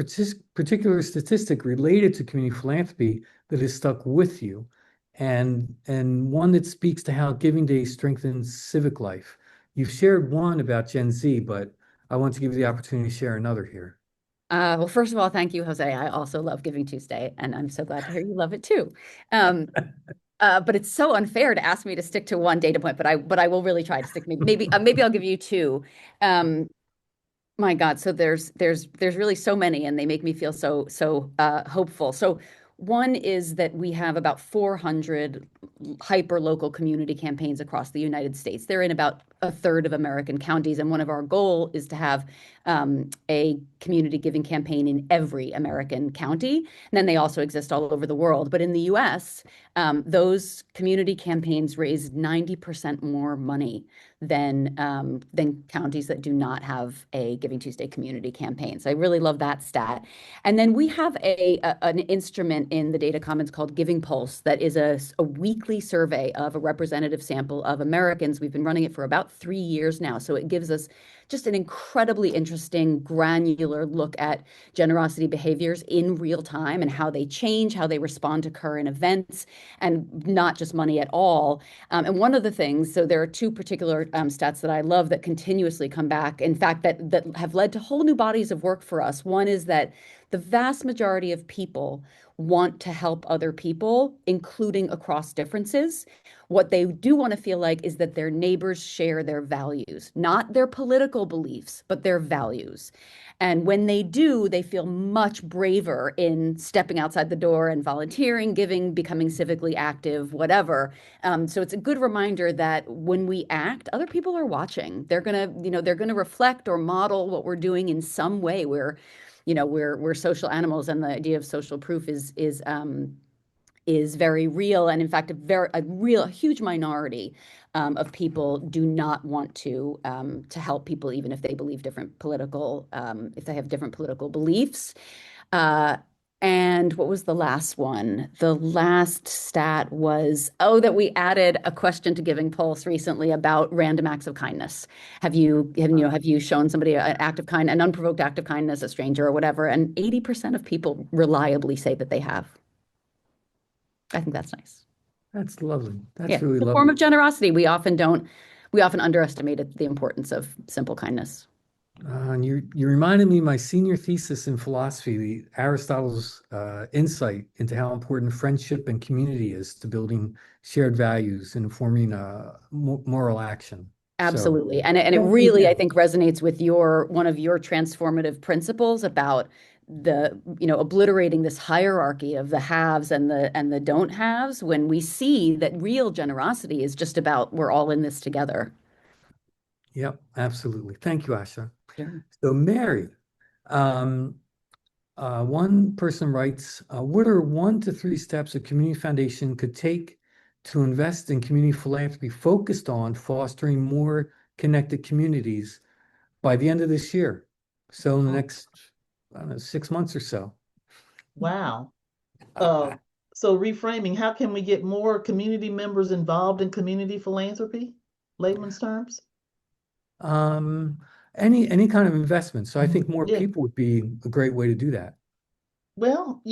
Speaker 1: particular statistic related to community philanthropy that has stuck with you, and one that speaks to how Giving Day strengthens civic life? You've shared one about Gen Z, but I want to give you the opportunity to share another here.
Speaker 2: Well, first of all, thank you, Jose. I also love Giving Tuesday, and I'm so glad to hear you love it too. But it's so unfair to ask me to stick to one data point, but I will really try to stick. Maybe I'll give you two. My God, so there's really so many, and they make me feel so hopeful. So one is that we have about 400 hyper local community campaigns across the United States. They're in about a third of American counties, and one of our goal is to have a community giving campaign in every American county. And then they also exist all over the world. But in the U.S., those community campaigns raise 90% more money than counties that do not have a Giving Tuesday community campaign. So I really love that stat. And then we have an instrument in the Data Commons called Giving Pulse that is a weekly survey of a representative sample of Americans. We've been running it for about 3 years now. So it gives us just an incredibly interesting, granular look at generosity behaviors in real time and how they change, how they respond to current events, and not just money at all. And one of the things, so there are two particular stats that I love that continuously come back, in fact, that have led to whole new bodies of work for us. One is that the vast majority of people want to help other people, including across differences. What they do want to feel like is that their neighbors share their values, not their political beliefs, but their values. And when they do, they feel much braver in stepping outside the door and volunteering, giving, becoming civically active, whatever. So it's a good reminder that when we act, other people are watching. They're gonna reflect or model what we're doing in some way. We're social animals, and the idea of social proof is very real. And in fact, a huge minority of people do not want to help people, even if they believe if they have different political beliefs. And what was the last one? The last stat was, oh, that we added a question to Giving Pulse recently about random acts of kindness. Have you shown somebody an act of kindness, an unprovoked act of kindness, a stranger or whatever? And 80% of people reliably say that they have. I think that's nice.
Speaker 1: That's lovely.
Speaker 2: Yeah,
Speaker 1: That's really
Speaker 2: it's a form
Speaker 1: lovely.
Speaker 2: of generosity. We often underestimated the importance of simple kindness.
Speaker 1: And you reminded me of my senior thesis in philosophy, Aristotle's insight into how important friendship and community is to building shared values and forming moral action. So
Speaker 2: Absolutely. And it
Speaker 1: thank you
Speaker 2: really, I
Speaker 1: again.
Speaker 2: think, resonates with one of your transformative principles about obliterating this hierarchy of the haves and the don't haves, when we see that real generosity is just about we're all in this together.
Speaker 1: Yep, absolutely. Thank you, Asha.
Speaker 2: Sure.
Speaker 1: So Mary, um, one person writes, what are 1 to 3 steps a community foundation could take to invest in community philanthropy focused on fostering more connected communities by the end of this year? So in the next, I don't know, 6 months or so.
Speaker 4: Wow. So reframing, how can we get more community members involved in community philanthropy? Layman's terms?
Speaker 1: Um, any kind of investment. So I think more
Speaker 4: Yeah.
Speaker 1: people would be a great way to do that.
Speaker 4: Well,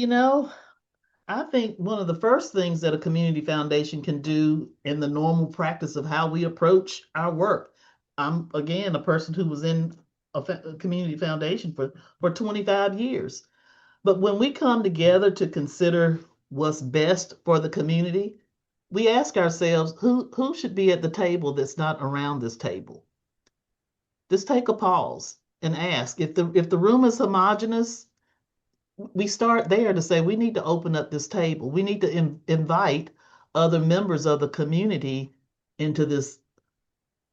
Speaker 4: I think one of the first things that a community foundation can do in the normal practice of how we approach our work. I'm again a person who was in a community foundation for 25 years. But when we come together to consider what's best for the community, we ask ourselves who should be at the table that's not around this table. Just take a pause and ask if the room is homogenous, we start there to say we need to open up this table. We need to invite other members of the community into this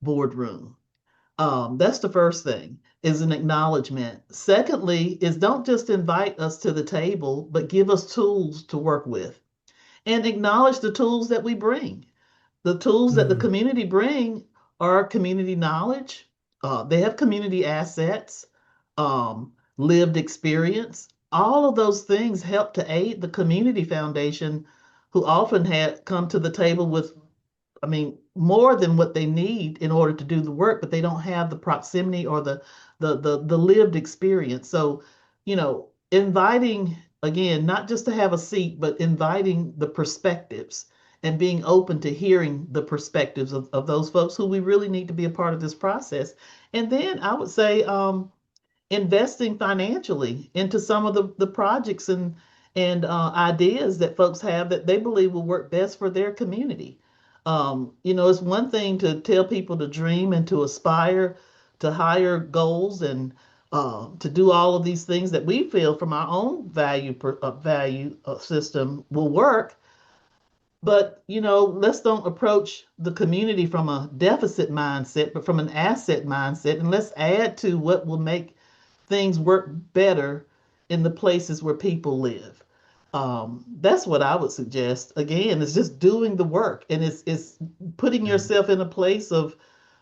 Speaker 4: boardroom. That's the first thing, is an acknowledgement. Secondly, is don't just invite us to the table, but give us tools to work with and acknowledge the tools that we bring. The tools that the
Speaker 1: Mm,
Speaker 4: community bring are community knowledge. They have community assets, lived experience. All of those things help to aid the community foundation, who often had come to the table with, I mean, more than what they need in order to do the work, but they don't have the proximity or the lived experience. So, inviting again, not just to have a seat, but inviting the perspectives and being open to hearing the perspectives of those folks who we really need to be a part of this process. And then I would say investing financially into some of the projects and ideas that folks have that they believe will work best for their community. It's one thing to tell people to dream and to aspire to higher goals and to do all of these things that we feel from our own value system will work. But let's don't approach the community from a deficit mindset, but from an asset mindset, and let's add to what will make things work better in the places where people live. That's what I would suggest. Again, it's just doing the work, and it's putting
Speaker 1: yeah.
Speaker 4: yourself in a place of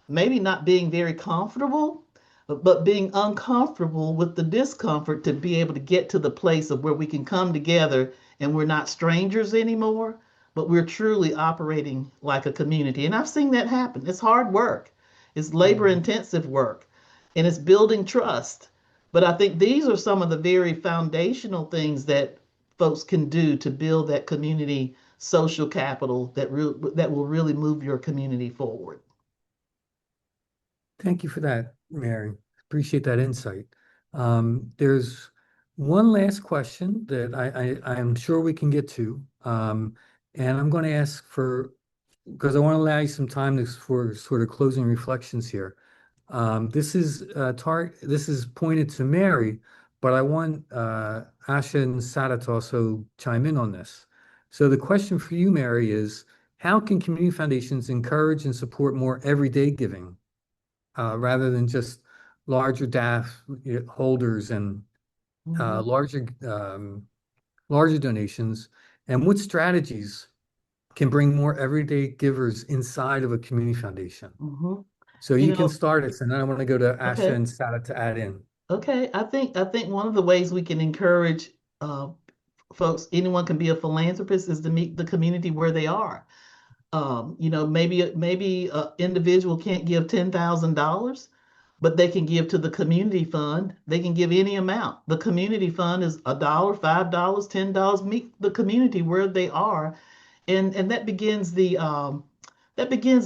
Speaker 4: maybe not being very comfortable, but being uncomfortable with the discomfort to be able to get to the place of where we can come together and we're not strangers anymore, but we're truly operating like a community. And I've seen that happen. It's hard work, it's labor
Speaker 1: Mm.
Speaker 4: intensive work, and it's building trust. But I think these are some of the very foundational things that folks can do to build that community social capital that will really move your community forward.
Speaker 1: Thank you for that, Mary. Appreciate that insight. There's one last question that I am sure we can get to. And I'm going to ask because I want to allow you some time for sort of closing reflections here. This is pointed to Mary, but I want Asha and Sara to also chime in on this. So the question for you, Mary, is how can community foundations encourage and support more everyday giving, rather than just larger DAF holders and
Speaker 4: Mhm,
Speaker 1: larger donations? And what strategies can bring more everyday givers inside of a community foundation?
Speaker 4: mhm.
Speaker 1: So
Speaker 4: You
Speaker 1: you can
Speaker 4: know,
Speaker 1: start it, and then I want to go to Asha
Speaker 4: okay.
Speaker 1: and Sara to add in.
Speaker 4: Okay, I think one of the ways we can encourage folks, anyone can be a philanthropist is to meet the community where they are. Maybe a individual can't give $10,000, but they can give to the community fund. They can give any amount. The community fund is $1, $5, $10. Meet the community where they are, and that begins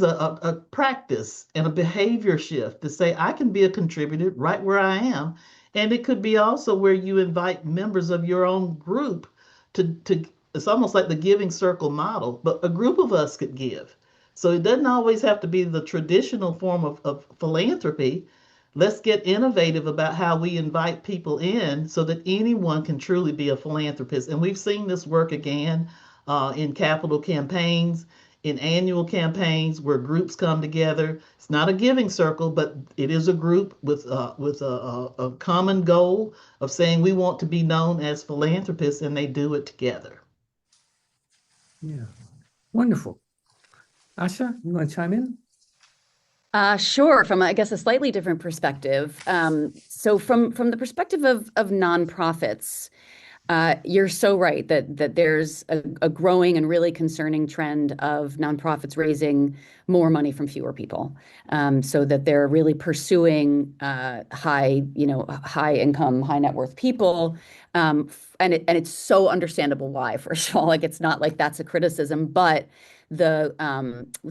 Speaker 4: a practice and a behavior shift to say I can be a contributor right where I am, and it could be also where you invite members of your own group to it's almost like the giving circle model, but a group of us could give. So it doesn't always have to be the traditional form of philanthropy. Let's get innovative about how we invite people in so that anyone can truly be a philanthropist. And we've seen this work again in capital campaigns, in annual campaigns where groups come together. It's not a giving circle, but it is a group with a common goal of saying we want to be known as philanthropists, and they do it together.
Speaker 1: Yeah, wonderful. Asha, you want to chime in?
Speaker 2: Sure, from I guess a slightly different perspective. So from the perspective of nonprofits, you're so right that there's a growing and really concerning trend of nonprofits raising more money from fewer people, so that they're really pursuing high income, high net worth people, and it's so understandable why. First of all, like it's not like that's a criticism, but the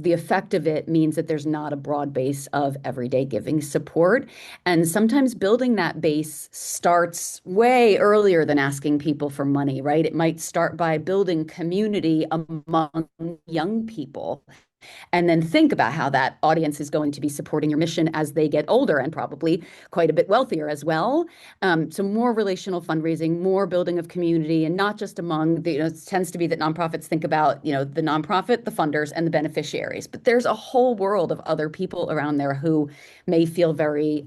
Speaker 2: effect of it means that there's not a broad base of everyday giving support. And sometimes building that base starts way earlier than asking people for money, right? It might start by building community among young people, and then think about how that audience is going to be supporting your mission as they get older and probably quite a bit wealthier as well. So more relational fundraising, more building of community, and not just among the, it tends to be that nonprofits think about, the nonprofit, the funders, and the beneficiaries. But there's a whole world of other people around there who may feel very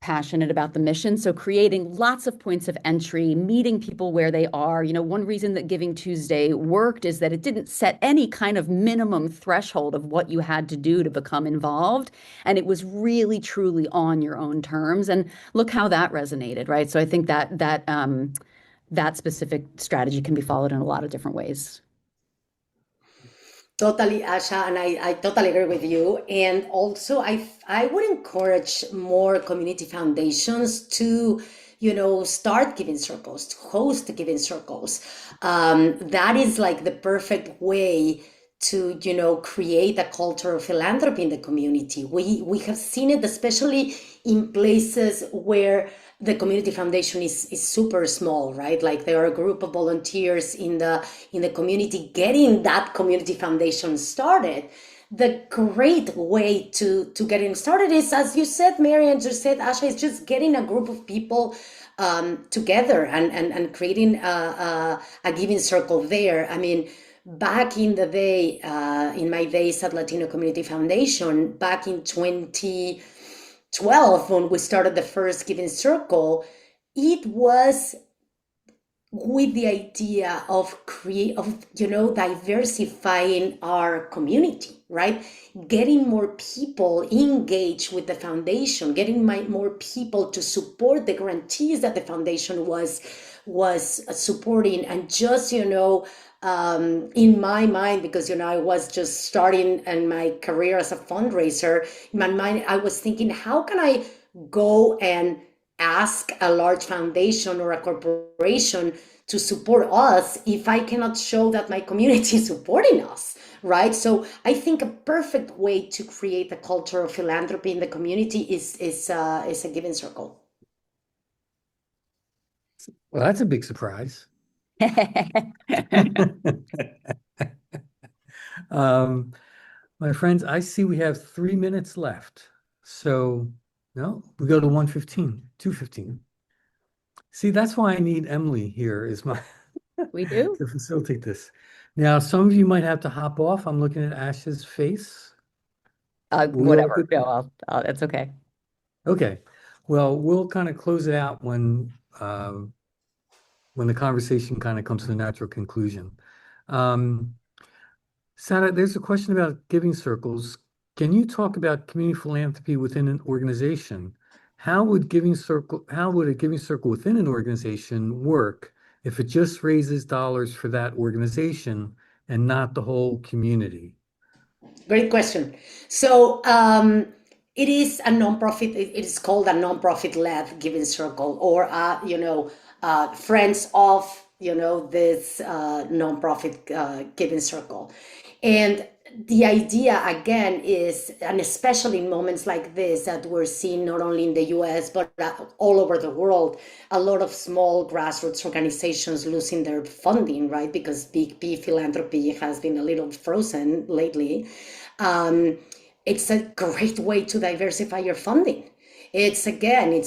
Speaker 2: passionate about the mission. So creating lots of points of entry, meeting people where they are. One reason that Giving Tuesday worked is that it didn't set any kind of minimum threshold of what you had to do to become involved. And it was really, truly on your own terms. And look how that resonated, right? So I think that specific strategy can be followed in a lot of different ways.
Speaker 3: Totally, Asha, and I totally agree with you. And also, I would encourage more community foundations to, start giving circles, to host giving circles. That is like the perfect way to, create a culture of philanthropy in the community. We have seen it, especially in places where the community foundation is super small, right? Like there are a group of volunteers in the community getting that community foundation started. The great way to get it started is, as you said, Mary, and just said, Asha, is just getting a group of people together and creating a giving circle there. I mean, back in the day, in my days at Latino Community Foundation, back in 2012, when we started the first Giving Circle, it was with the idea of diversifying our community, right? Getting more people engaged with the foundation, getting more people to support the grantees that the foundation was supporting, and just in my mind, because I was just starting in my career as a fundraiser, in my mind I was thinking, how can I go and ask a large foundation or a corporation to support us if I cannot show that my community is supporting us, right? So I think a perfect way to create a culture of philanthropy in the community is a giving circle.
Speaker 1: Well, that's a big surprise. My friends, I see we have 3 minutes left. So no, we go to 1:15, 2:15. See, that's why I need Emily here
Speaker 2: We do.
Speaker 1: to facilitate this. Now, some of you might have to hop off. I'm looking at Ash's face.
Speaker 2: Whatever. No, it's okay.
Speaker 1: Okay. Well, we'll kind of close it out when the conversation kind of comes to a natural conclusion. Sara, there's a question about giving circles. Can you talk about community philanthropy within an organization? how would a giving circle within an organization work if it just raises dollars for that organization and not the whole community?
Speaker 3: Great question. So it is a nonprofit. It is called a nonprofit-led giving circle, or friends of this nonprofit giving circle. And the idea again is, and especially in moments like this that we're seeing not only in the US but all over the world, a lot of small grassroots organizations losing their funding, right? Because big P philanthropy has been a little frozen lately. It's a great way to diversify your funding. It's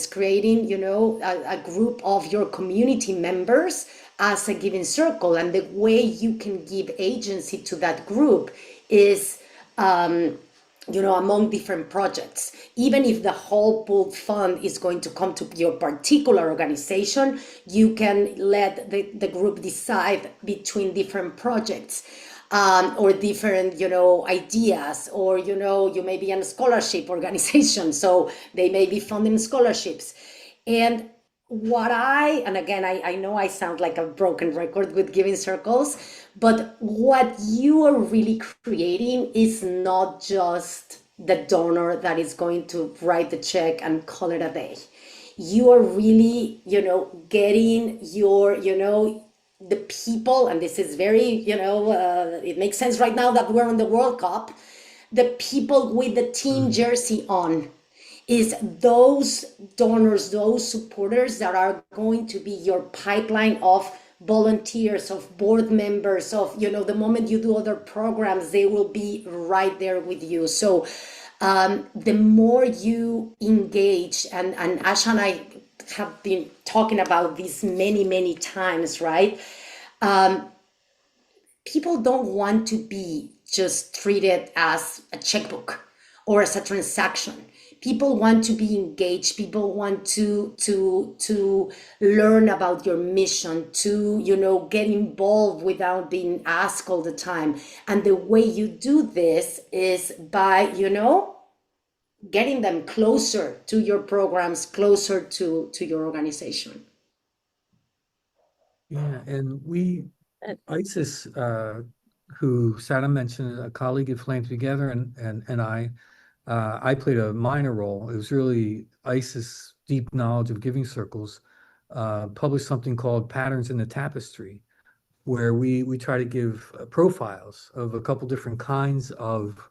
Speaker 3: creating, a group of your community members as a giving circle. And the way you can give agency to that group is, among different projects. Even if the whole pooled fund is going to come to your particular organization, you can let the group decide between different projects. Or different, ideas, or, you may be in a scholarship organization, so they may be funding scholarships. And and again, I know I sound like a broken record with giving circles, but what you are really creating is not just the donor that is going to write the check and call it a day. You are really, getting your, the people, and this is very, it makes sense right now that we're in the World Cup, the people with the team jersey on is those donors, those supporters that are going to be your pipeline of volunteers, of board members, of, the moment you do other programs, they will be right there with you. So the more you engage, and Asha and I have been talking about this many, many times, right? People don't want to be just treated as a checkbook or as a transaction. People want to be engaged. People want to learn about your mission, to get involved without being asked all the time. And the way you do this is by getting them closer to your programs, closer to your organization.
Speaker 1: Yeah, and ISIS, who Sara mentioned, a colleague at Philanthropy Together, and I played a minor role. It was really ISIS' deep knowledge of giving circles, published something called Patterns in the Tapestry, where we try to give profiles of a couple different kinds of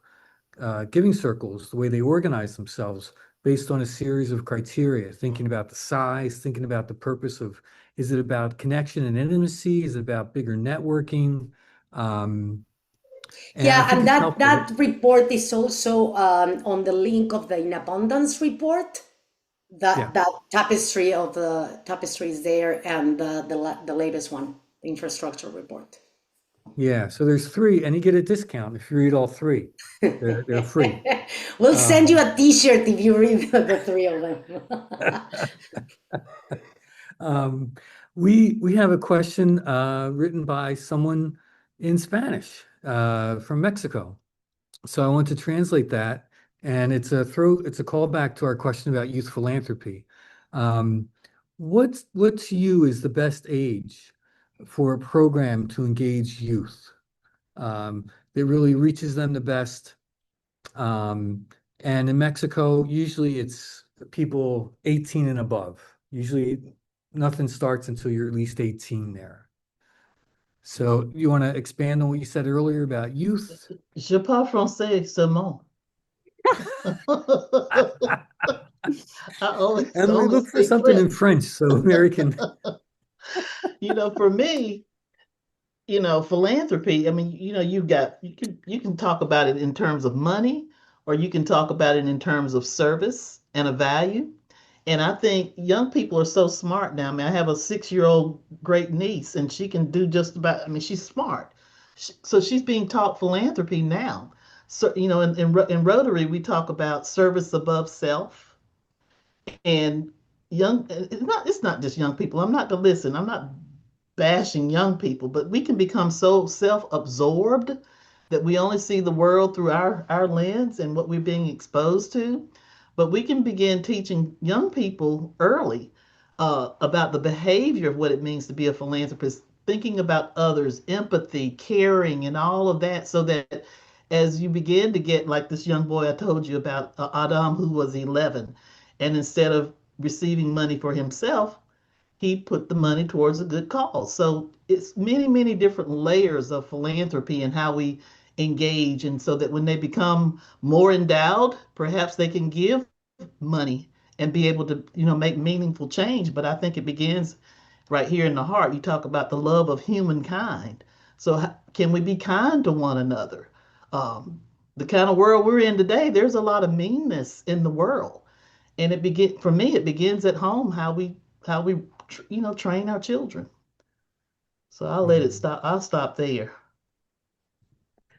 Speaker 1: giving circles, the way they organize themselves based on a series of criteria, thinking about the size, thinking about the purpose of, is it about connection and intimacy? Is it about bigger networking?
Speaker 3: And that report is also on the link of the In Abundance report. That tapestry of the tapestry is there, and the latest one, the infrastructure report.
Speaker 1: Yeah, so there's three, and you get a discount if you read all three. They're free.
Speaker 3: We'll send you a T-shirt if you read the three of
Speaker 1: them. We have a question written by someone in Spanish from Mexico. So I want to translate that, and it's a callback to our question about youth philanthropy. What to you is the best age for a program to engage youth that really reaches them the best? And in Mexico, usually it's people 18 and above. Usually nothing starts until you're at least 18 there. So you want to expand on what you said earlier about youth?
Speaker 4: Je parle français seulement.
Speaker 1: And we look for something in French, so American.
Speaker 4: For me, philanthropy, I mean, you can talk about it in terms of money, or you can talk about it in terms of service and a value. And I think young people are so smart now. I mean, I have a 6-year-old great niece, and she can do just about, I mean, she's smart. So she's being taught philanthropy now. So, in Rotary, we talk about service above self. And it's not just young people. I'm not bashing young people, but we can become so self-absorbed that we only see the world through our lens and what we're being exposed to. but we can begin teaching young people early about the behavior of what it means to be a philanthropist, thinking about others, empathy, caring, and all of that, so that as you begin to get like this young boy I told you about, Adam, who was 11, and instead of receiving money for himself, he put the money towards a good cause. So it's many, many different layers of philanthropy and how we engage. And so that when they become more endowed, perhaps they can give money and be able to, make meaningful change. But I think it begins right here in the heart. You talk about the love of humankind. So can we be kind to one another? The kind of world we're in today, there's a lot of meanness in the world. And for me, it begins at home, how we train our children. So I'll let it stop. I'll stop there.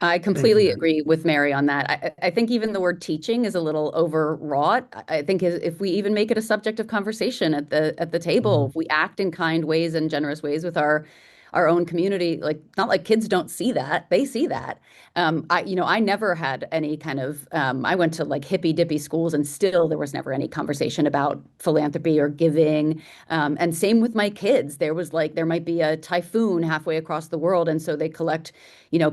Speaker 2: I
Speaker 1: Thank
Speaker 2: completely
Speaker 1: you.
Speaker 2: agree with Mary on that. I think even the word teaching is a little overwrought. I think if we even make it a subject of conversation at the table,
Speaker 1: Mhm.
Speaker 2: if we act in kind ways and generous ways with our own community, like not like kids don't see that, they see that. I never had any kind of I went to like hippy dippy schools and still there was never any conversation about philanthropy or giving. And same with my kids. There might be a typhoon halfway across the world, and so they collect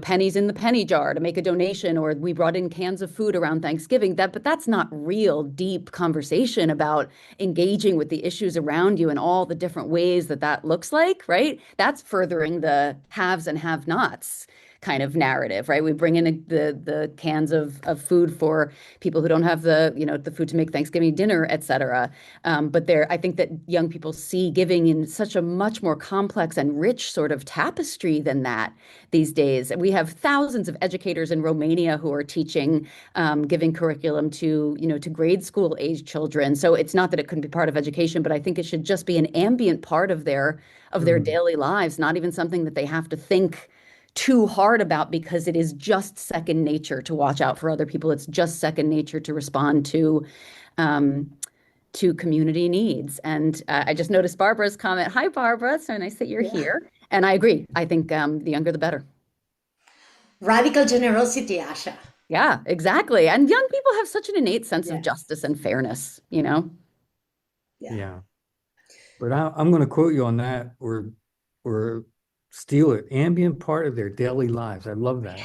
Speaker 2: pennies in the penny jar to make a donation, or we brought in cans of food around Thanksgiving. But that's not real deep conversation about engaging with the issues around you and all the different ways that looks like, right? That's furthering the haves and have-nots kind of narrative, right? We bring in the cans of food for people who don't have the food to make Thanksgiving dinner, et cetera. But I think that young people see giving in such a much more complex and rich sort of tapestry than that these days. We have thousands of educators in Romania who are teaching giving curriculum to grade school age children. So it's not that it couldn't be part of education, but I think it should just be an ambient part of their daily lives, not even something that they have to think too hard about, because it is just second nature to watch out for other people. It's just second nature to respond to community needs. And I just noticed Barbara's comment. Hi, Barbara. So nice that you're here. And I agree. I think the younger, the better.
Speaker 3: Radical generosity, Asha.
Speaker 2: Yeah, exactly. And young people have such an innate sense of
Speaker 3: Yes.
Speaker 2: justice and fairness, you know?
Speaker 1: Yeah. But I'm going to quote you on that or steal it. Ambient part of their daily lives. I love that.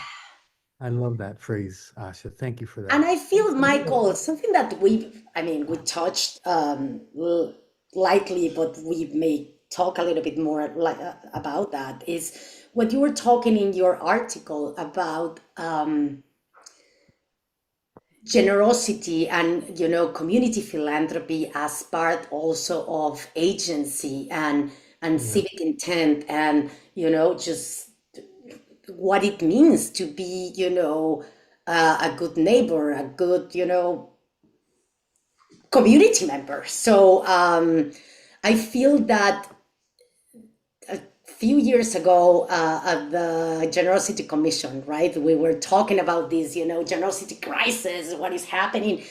Speaker 1: I love that phrase, Asha. Thank you for
Speaker 3: And
Speaker 1: that.
Speaker 3: I feel, Michael, something that we touched lightly, but we may talk a little bit more about that, is what you were talking in your article about generosity and, community philanthropy as part also of agency and
Speaker 1: Yeah.
Speaker 3: civic intent, and, just what it means to be, a good neighbor, a good, community member. So I feel that a few years ago at the Generosity Commission, right, we were talking about this, generosity crisis, what is happening.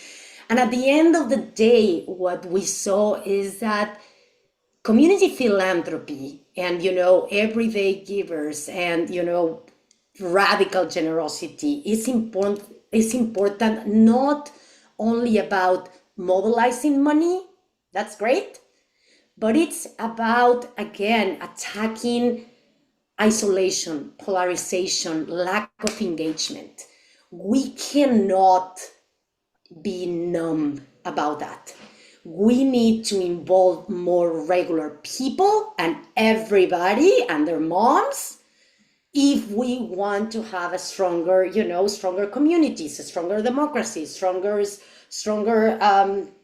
Speaker 3: And at the end of the day, what we saw is that community philanthropy and, everyday givers and, radical generosity is important not only about mobilizing money, that's great, but it's about, again, attacking isolation, polarization, lack of engagement. We cannot be numb about that. We need to involve more regular people and everybody and their moms if we want to have a stronger, stronger communities, a stronger democracy, stronger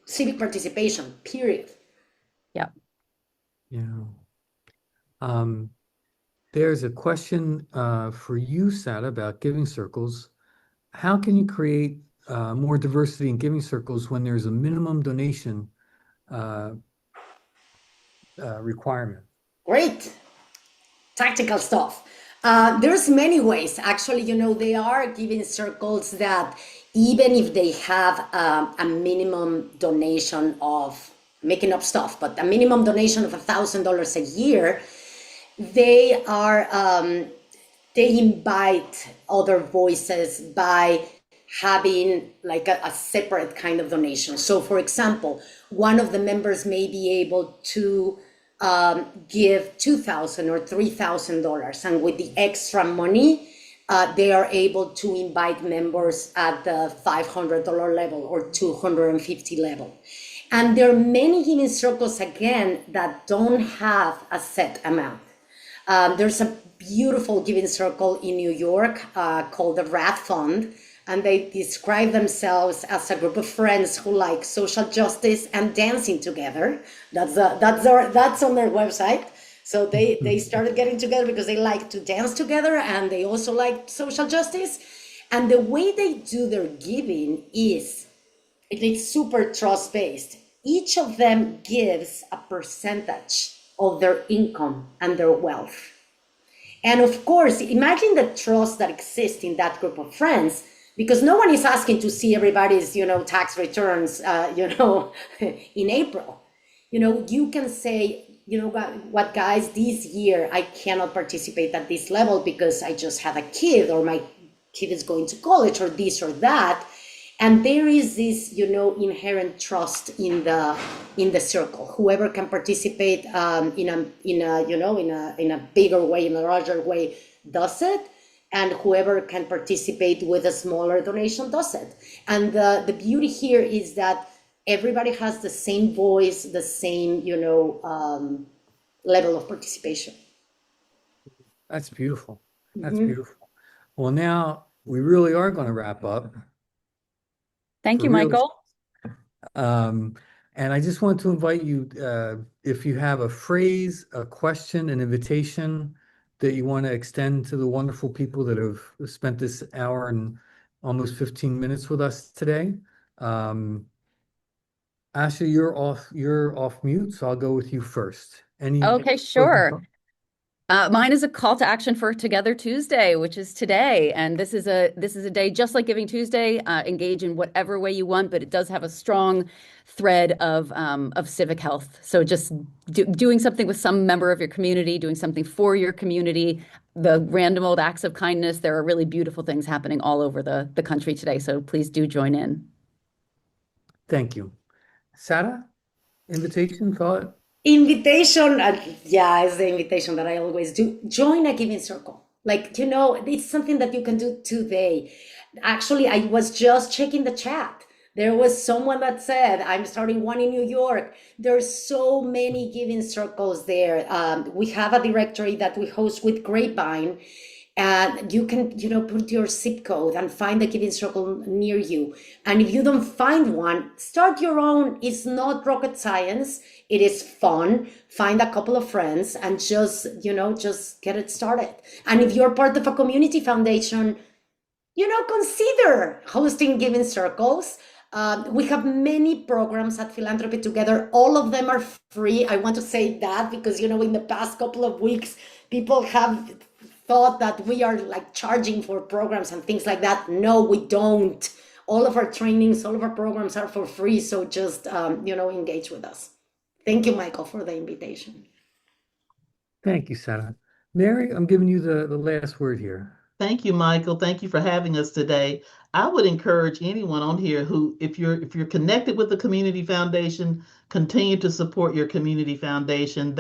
Speaker 3: civic participation, period.
Speaker 2: Yeah.
Speaker 1: Yeah. There's a question for you, Sara, about giving circles. How can you create more diversity in giving circles when there's a minimum donation requirement?
Speaker 3: Great. Tactical stuff. There's many ways. Actually, they are giving circles that even if they have a minimum donation of, making up stuff, but a minimum donation of $1,000 a year, they are they invite other voices by having like a separate kind of donation. So for example, one of the members may be able to give $2,000 or $3,000, and with the extra money, they are able to invite members at the $500 level or $250 level. And there are many giving circles, again, that don't have a set amount. There's a beautiful giving circle in New York called the Rat Fund, and they describe themselves as a group of friends who like social justice and dancing together. That's on their website. So they started getting together because they like to dance together, and they also like social justice. And the way they do their giving is it's super trust-based. Each of them gives a percentage of their income and their wealth. And of course, imagine the trust that exists in that group of friends, because no one is asking to see everybody's, tax returns, in April. You can say, what, guys, this year I cannot participate at this level because I just had a kid, or my kid is going to college, or this or that. And there is this, inherent trust in the circle. Whoever can participate in a bigger way, in a larger way, does it, and whoever can participate with a smaller donation does it. And the beauty here is that everybody has the same voice, the same, level of participation.
Speaker 1: That's beautiful. That's beautiful. Well, now we really are going to wrap up.
Speaker 2: Thank you,
Speaker 1: For real.
Speaker 2: Michael.
Speaker 1: And I just want to invite you, if you have a phrase, a question, an invitation that you want to extend to the wonderful people that have spent this hour and almost 15 minutes with us today. Asha, you're off mute, so I'll go with you first.
Speaker 2: Okay, sure. Mine is a call to action for Together Tuesday, which is today, and this is a day just like Giving Tuesday. Engage in whatever way you want, but it does have a strong thread of civic health. So just doing something with some member of your community, doing something for your community, the random old acts of kindness. There are really beautiful things happening all over the country today. So please do join in.
Speaker 1: Thank you. Sara, invitation, thought?
Speaker 3: Invitation, it's the invitation that I always do. Join a giving circle. It's something that you can do today. Actually, I was just checking the chat. There was someone that said, I'm starting one in New York. There's so many giving circles there. We have a directory that we host with Grapevine. And you can, put your zip code and find a giving circle near you. And if you don't find one, start your own. It's not rocket science. It is fun. Find a couple of friends and just get it started. And if you're part of a community foundation, consider hosting giving circles. We have many programs at Philanthropy Together. All of them are free. I want to say that because, in the past couple of weeks, people have thought that we are charging for programs and things like that. No, we don't. All of our trainings, all of our programs are for free. So just, engage with us. Thank you, Michael, for the invitation.
Speaker 1: Thank you, Sara. Mary, I'm giving you the last word here.
Speaker 4: Thank you, Michael. Thank you for having us today. I would encourage anyone on here who, if you're connected with the community foundation, continue to support your community foundation.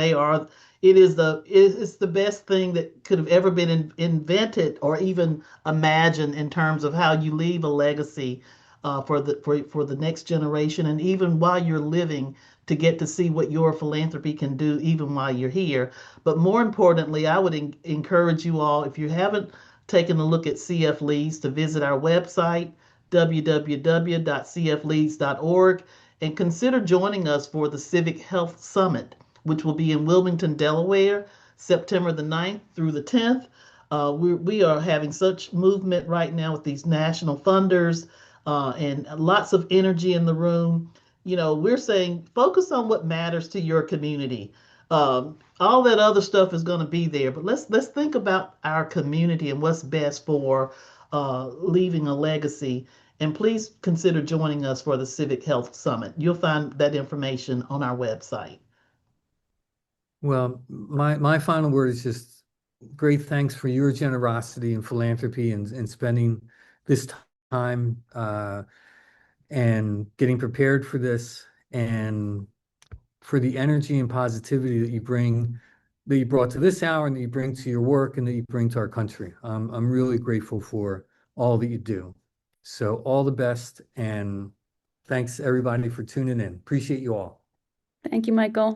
Speaker 4: It's the best thing that could have ever been invented or even imagined in terms of how you leave a legacy for the next generation, and even while you're living, to get to see what your philanthropy can do even while you're here. But more importantly, I would encourage you all, if you haven't taken a look at CFLeads, to visit our website, www.cfleads.org, and consider joining us for the Civic Health Summit, which will be in Wilmington, Delaware, September the 9th through the 10th. We are having such movement right now with these national funders and lots of energy in the room. We're saying focus on what matters to your community. All that other stuff is going to be there, but let's think about our community and what's best for leaving a legacy. And please consider joining us for the Civic Health Summit. You'll find that information on our website.
Speaker 1: Well, my final word is just great thanks for your generosity and philanthropy and spending this time and getting prepared for this, and for the energy and positivity that you brought to this hour, and that you bring to your work, and that you bring to our country. I'm really grateful for all that you do. So all the best, and thanks everybody for tuning in. Appreciate you all.
Speaker 2: Thank you, Michael.